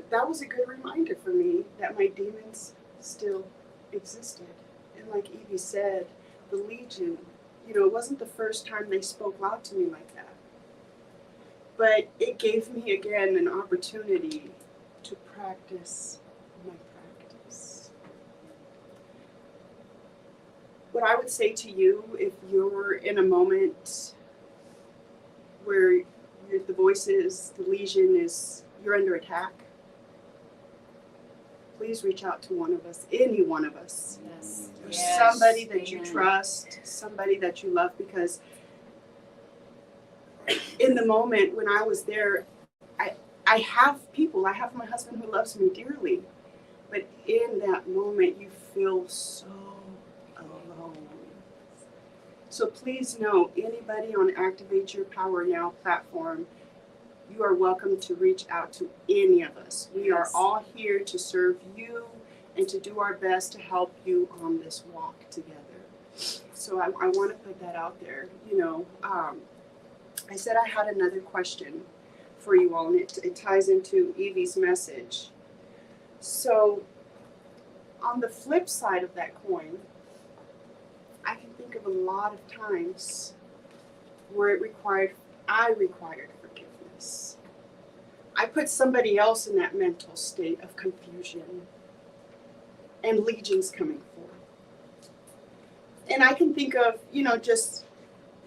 That was a good reminder for me that my demons still existed. And like Evie said, the Legion, it wasn't the first time they spoke loud to me like that. But it gave me again an opportunity to practice my practice. What I would say to you, if you're in a moment where the voices, the Legion you're under attack, please reach out to one of us, any one of us. Yes. Somebody that you Amen. trust, somebody that you love, because in the moment when I was there, I have people. I have my husband who loves me dearly, but in that moment you feel so alone. So please know, anybody on Activate Your Power Now platform, you are welcome to reach out to any of us. We are all here to serve you and to do our best to help you on this walk together. So I want to put that out there. I said I had another question for you all, and it ties into Evie's message. So on the flip side of that coin, I can think of a lot of times where I required forgiveness. I put somebody else in that mental state of confusion and legions coming forth. And I can think of, just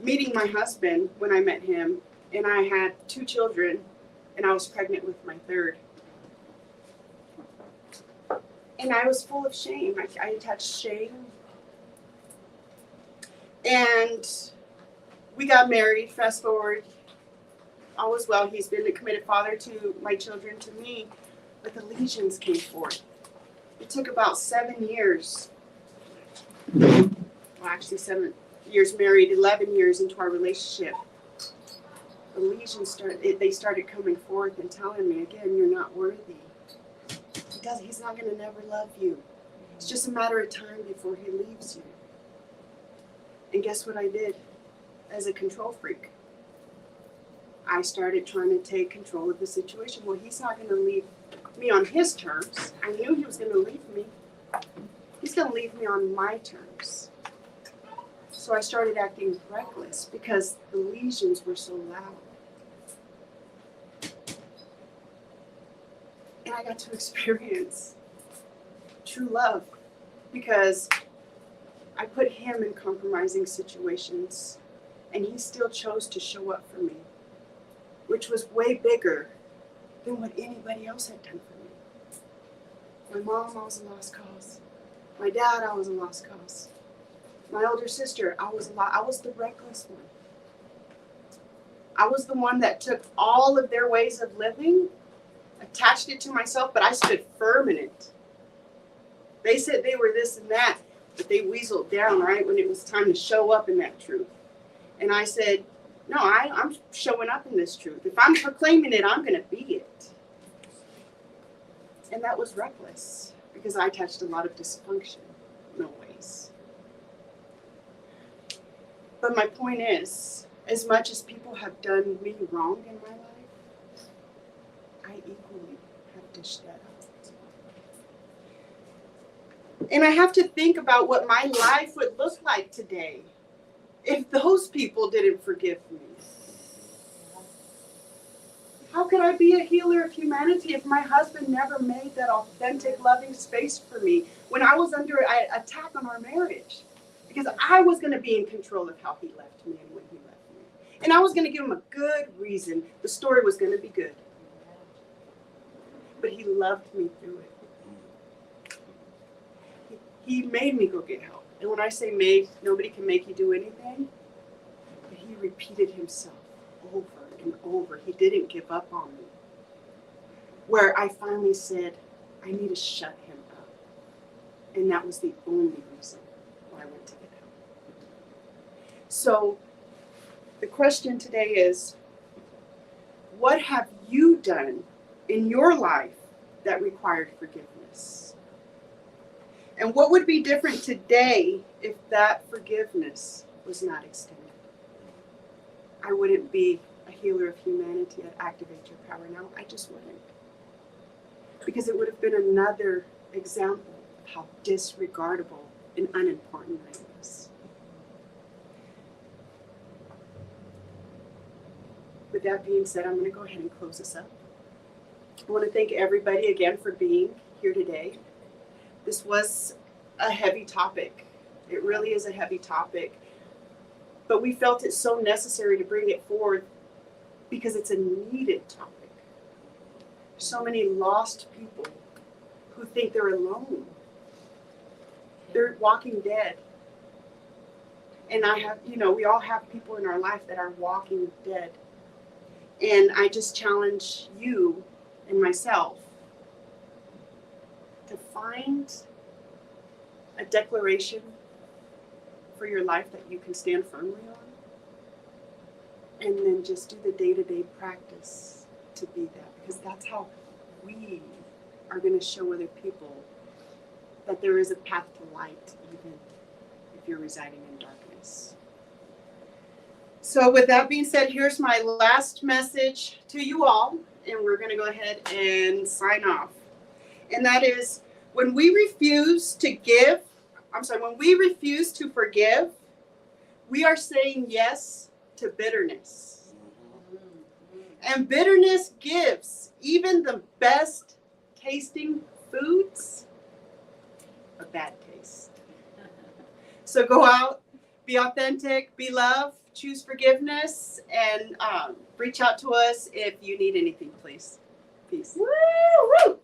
meeting my husband when I met him, and I had 2 children, and I was pregnant with my 3rd. And I was full of shame. I attached shame. And we got married, fast forward. All was well. He's been a committed father to my children, to me. But the legions came forth. It took about 7 years. Well, actually 7 years married, 11 years into our relationship. The legions started coming forth and telling me, again, you're not worthy. He's not going to never love you. It's just a matter of time before he leaves you. And guess what I did as a control freak? I started trying to take control of the situation. Well, he's not going to leave me on his terms. I knew he was going to leave me. He's going to leave me on my terms. So I started acting reckless because the legions were so loud. And I got to experience true love because I put him in compromising situations and he still chose to show up for me, which was way bigger than what anybody else had done for me. My mom, I was a lost cause. My dad, I was a lost cause. My older sister, I was the reckless one. I was the one that took all of their ways of living, attached it to myself, but I stood firm in it. They said they were this and that, but they weaseled down, right, when it was time to show up in that truth. And I said, no, I'm showing up in this truth. If I'm proclaiming it, I'm going to be it. And that was reckless. because I touched a lot of dysfunction, no ways. But my point is, as much as people have done me wrong in my life, I equally have dished that out. And I have to think about what my life would look like today if those people didn't forgive me. How could I be a healer of humanity if my husband never made that authentic, loving space for me when I was under attack on our marriage? Because I was going to be in control of how he left me and when he left me. And I was going to give him a good reason. The story was going to be good. But he loved me through it. He made me go get help. And when I say made, nobody can make you do anything. But he repeated himself over and over. He didn't give up on me. Where I finally said, I need to shut him up. And that was the only reason why I went to get help. So the question today is, what have you done in your life that required forgiveness? And what would be different today if that forgiveness was not extended? I wouldn't be a healer of humanity at Activate Your Power Now. I just wouldn't. Because it would have been another example of how disregardable and unimportant I was. With that being said, I'm going to go ahead and close this up. I want to thank everybody again for being here today. This was a heavy topic. It really is a heavy topic. But we felt it so necessary to bring it forward because it's a needed topic. So many lost people who think they're alone. They're walking dead. And we all have people in our life that are walking dead. And I just challenge you and myself to find a declaration for your life that you can stand firmly on, and then just do the day-to-day practice to be that, because that's how we are going to show other people that there is a path to light, even if you're residing in darkness. So with that being said, here's my last message to you all, and we're going to go ahead and sign off. And that is, when we refuse to forgive, we are saying yes to bitterness. And bitterness gives even the best tasting foods a bad taste. So go out, be authentic, be love, choose forgiveness, and reach out to us if you need anything, please. Peace. Woo!